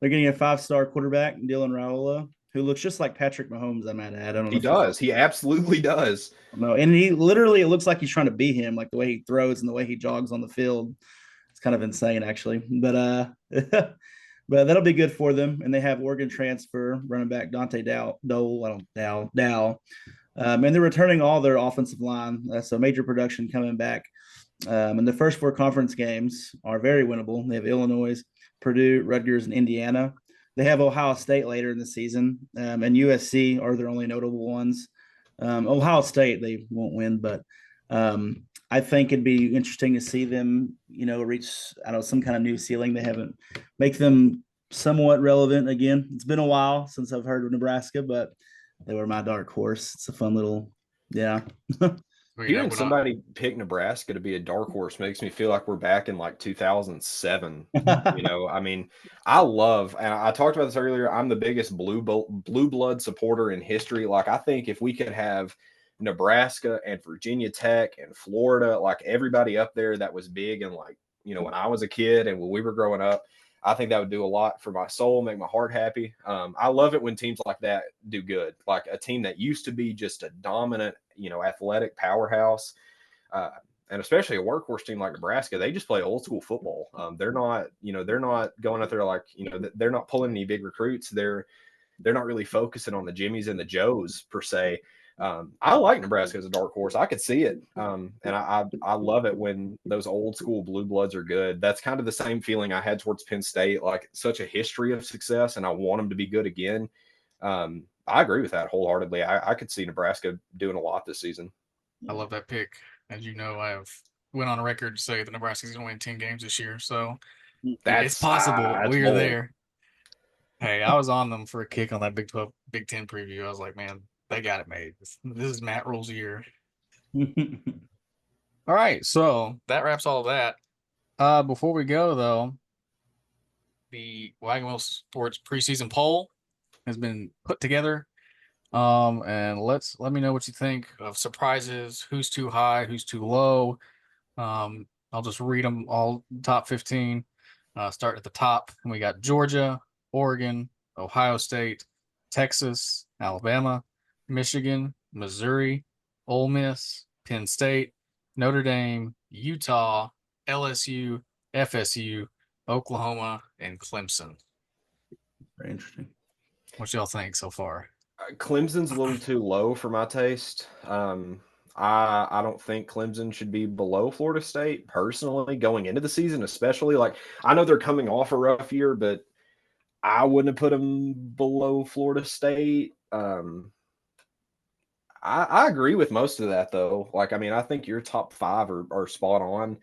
getting a 5-star quarterback, Dylan Raiola, who looks just like Patrick Mahomes. I might add. I don't know. He does. He absolutely does. No, and he literally, it looks like he's trying to beat him, like the way he throws and the way he jogs on the field. It's kind of insane, actually. But but that'll be good for them. And they have Oregon transfer running back Dante Dow. And they're returning all their offensive line. So major production coming back. And the first 4 conference games are very winnable. They have Illinois, Purdue, Rutgers, and Indiana. They have Ohio State later in the season, and USC are their only notable ones. Ohio State, they won't win, but I think it'd be interesting to see them, reach, some kind of new ceiling. They haven't make them somewhat relevant again. It's been a while since I've heard of Nebraska, but they were my dark horse. It's a fun little, yeah. Hearing somebody pick Nebraska to be a dark horse makes me feel like we're back in like 2007. I mean, I love, and I talked about this earlier, I'm the biggest blue blood supporter in history. Like, I think if we could have Nebraska and Virginia Tech and Florida, like everybody up there that was big and like, when I was a kid and when we were growing up, I think that would do a lot for my soul, make my heart happy. I love it when teams like that do good, like a team that used to be just a dominant, athletic powerhouse, and especially a workhorse team like Nebraska. They just play old school football. They're not going out there like, they're not pulling any big recruits. They're not really focusing on the Jimmies and the Joes per se. I like Nebraska as a dark horse. I could see it. And I love it when those old school blue bloods are good. That's kind of the same feeling I had towards Penn State, like such a history of success, and I want them to be good again. I agree with that wholeheartedly. I could see Nebraska doing a lot this season. I love that pick. As you know, I went on record to say that Nebraska's going to win 10 games this year. So it's possible. We're there. Hey, I was on them for a kick on that Big 12, Big 10 preview. I was like, man, they got it made. This is Matt Rule's year. All right, so that wraps all of that. Before we go, though, the Wagon Wheel Sports preseason poll has been put together. And let me know what you think of surprises, who's too high, who's too low. I'll just read them all, top 15. Start at the top, and we got Georgia, Oregon, Ohio State, Texas, Alabama, Michigan, Missouri, Ole Miss, Penn State, Notre Dame, Utah, LSU, FSU, Oklahoma, and Clemson. Very interesting. What y'all think so far? Clemson's a little too low for my taste. I don't think Clemson should be below Florida State personally going into the season, especially. Like, I know they're coming off a rough year, but I wouldn't have put them below Florida State. I agree with most of that, though. Like, I mean, I think your top 5 are spot on.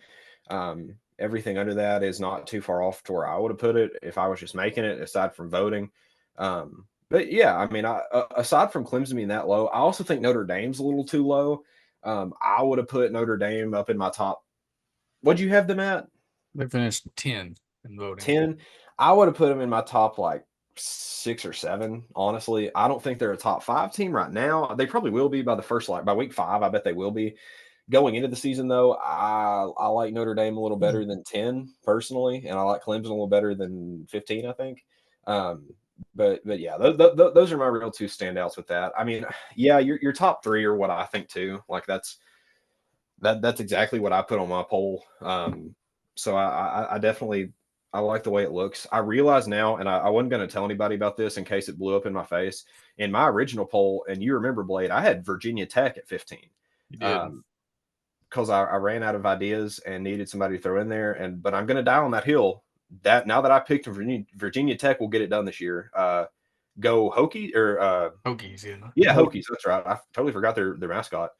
Everything under that is not too far off to where I would have put it if I was just making it, aside from voting. But yeah, I mean, aside from Clemson being that low, I also think Notre Dame's a little too low. I would have put Notre Dame up in my top. What'd you have them at? They finished 10 in voting. 10. I would have put them in my top like 6 or 7. Honestly, I don't think they're a top 5 team right now. They probably will be by week 5. I bet they will be. Going into the season, though, I like Notre Dame a little better than 10 personally, and I like Clemson a little better than 15, I think. But yeah, those are my real two standouts with that. I mean, yeah, your top three are what I think too. Like that's exactly what I put on my poll. So I definitely I like the way it looks. I realize now, and I wasn't going to tell anybody about this in case it blew up in my face. In my original poll, and you remember Blaed, I had Virginia Tech at 15. You did. Because I ran out of ideas and needed somebody to throw in there. But I'm going to die on that hill. That now that I picked Virginia Tech will get it done this year. Go Hokies or Hokies, yeah, Hokies. That's right. I totally forgot their mascot.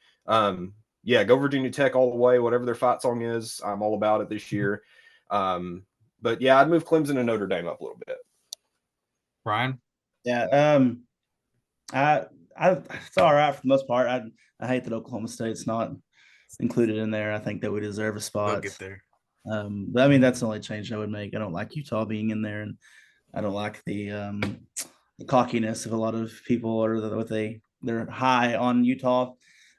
Yeah, go Virginia Tech all the way. Whatever their fight song is, I'm all about it this year. But yeah, I'd move Clemson and Notre Dame up a little bit. Ryan? Yeah. I it's all right for the most part. I hate that Oklahoma State's not included in there. I think that we deserve a They'll spot. get there. But I mean, that's the only change I would make. I don't like Utah being in there, and I don't like the cockiness of a lot of people, or what they're high on Utah.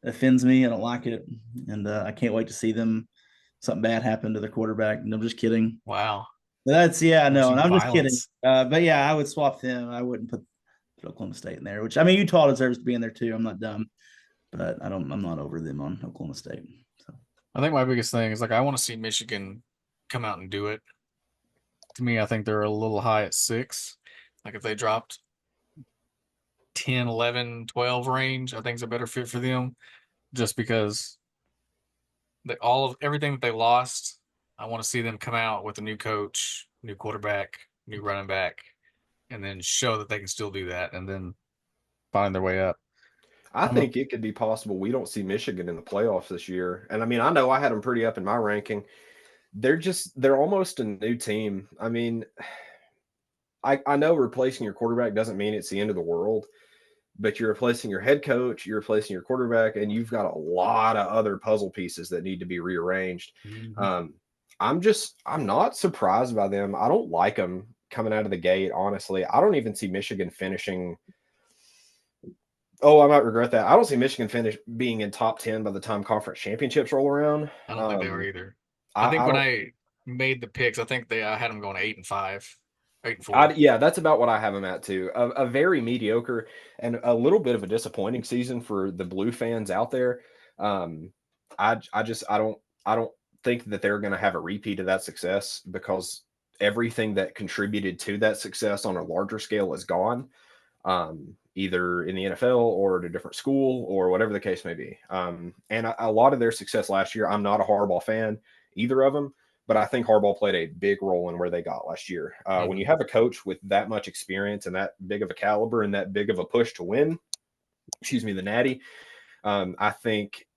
It offends me. I don't like it, and I can't wait to see something bad happen to their quarterback. And I'm just kidding. Wow. That's no, and I'm just kidding. Violence. But yeah, I would swap them. I wouldn't put Oklahoma State in there. Which I mean, Utah deserves to be in there too. I'm not dumb, but I'm not over them on Oklahoma State. So I think my biggest thing is like I want to see Michigan come out and do it. To me, I think they're a little high at 6. Like if they dropped 10, 11, 12 range, I think it's a better fit for them. Just because everything that they lost, I want to see them come out with a new coach, new quarterback, new running back, and then show that they can still do that, and then find their way up. I think it could be possible we don't see Michigan in the playoffs this year. And I mean, I know I had them pretty up in my ranking. They're almost a new team. I mean, I know replacing your quarterback doesn't mean it's the end of the world, but you're replacing your head coach, you're replacing your quarterback, and you've got a lot of other puzzle pieces that need to be rearranged. Mm-hmm. I'm not surprised by them. I don't like them coming out of the gate, honestly. I don't even see Michigan finishing. Oh, I might regret that. I don't see Michigan being in top 10 by the time conference championships roll around. I don't think they are either. I think when I made the picks, I think I had them going 8-5, 8-4. Yeah, that's about what I have them at too. A very mediocre and a little bit of a disappointing season for the Blue fans out there. I don't think that they're going to have a repeat of that success because everything that contributed to that success on a larger scale is gone. Either in the NFL or at a different school or whatever the case may be. And a lot of their success last year, I'm not a Harbaugh fan, either of them, but I think Harbaugh played a big role in where they got last year. When you have a coach with that much experience and that big of a caliber and that big of a push to win, the Natty, I think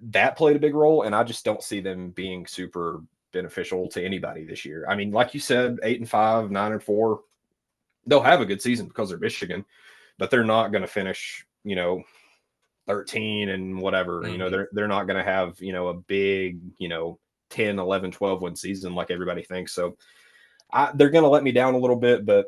that played a big role, and I just don't see them being super beneficial to anybody this year. I mean, like you said, 8-5, 9-4, they'll have a good season because they're Michigan, but they're not going to finish, 13 and whatever. Mm-hmm. They're not going to have, a big, 10, 11, 12 win season like everybody thinks. So they're going to let me down a little bit, but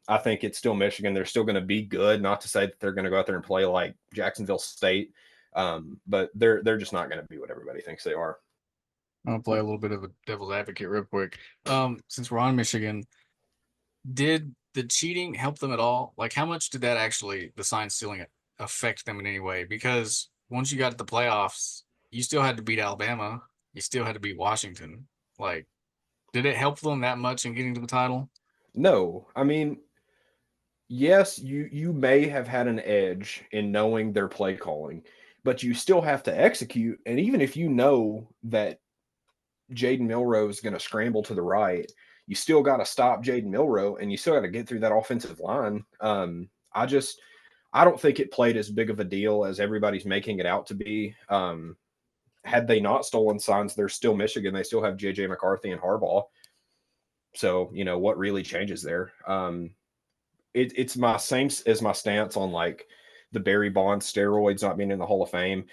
I think it's still Michigan. They're still going to be good. Not to say that they're going to go out there and play like Jacksonville State, but they're just not going to be what everybody thinks they are. I'll play a little bit of a devil's advocate real quick. Since we're on Michigan, did the cheating help them at all? Like, how much did that actually, the sign stealing, affect them in any way? Because once you got to the playoffs, you still had to beat Alabama. You still had to beat Washington. Like, did it help them that much in getting to the title? No. I mean, yes, you may have had an edge in knowing their play calling, but you still have to execute. And even if you know that Jaden Milroe is going to scramble to the right, you still got to stop Jaden Milroe, and you still got to get through that offensive line. I don't think it played as big of a deal as everybody's making it out to be. Had they not stolen signs, they're still Michigan. They still have JJ McCarthy and Harbaugh. So, what really changes there? It's my same as my stance on like the Barry Bonds steroids not being in the Hall of Fame.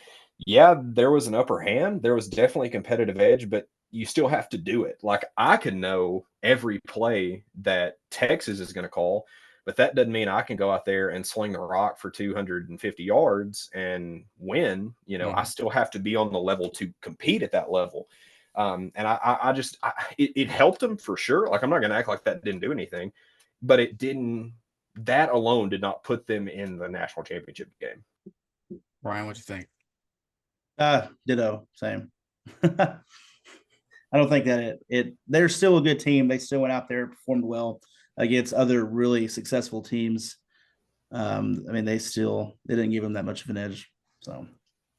Yeah, there was an upper hand. There was definitely a competitive edge, but you still have to do it. Like I could know every play that Texas is going to call, but that doesn't mean I can go out there and sling the rock for 250 yards and win. You know, I still have to be on the level to compete at that level. And it helped them for sure. Like, I'm not going to act like that didn't do anything, but it didn't. That alone did not put them in the national championship game. Ryan, what you think? Ditto, same. I don't think that they're still a good team. They still went out there and performed well against other really successful teams. I mean, they didn't give them that much of an edge, so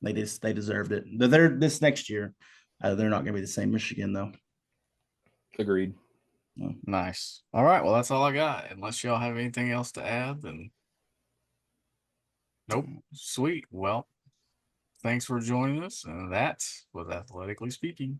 they deserved it. But they're this next year, they're not going to be the same Michigan though. Agreed. Nice. All right, well, that's all I got. Unless y'all have anything else to add, then nope. Sweet. Well, thanks for joining us, and that was Athletically Speaking.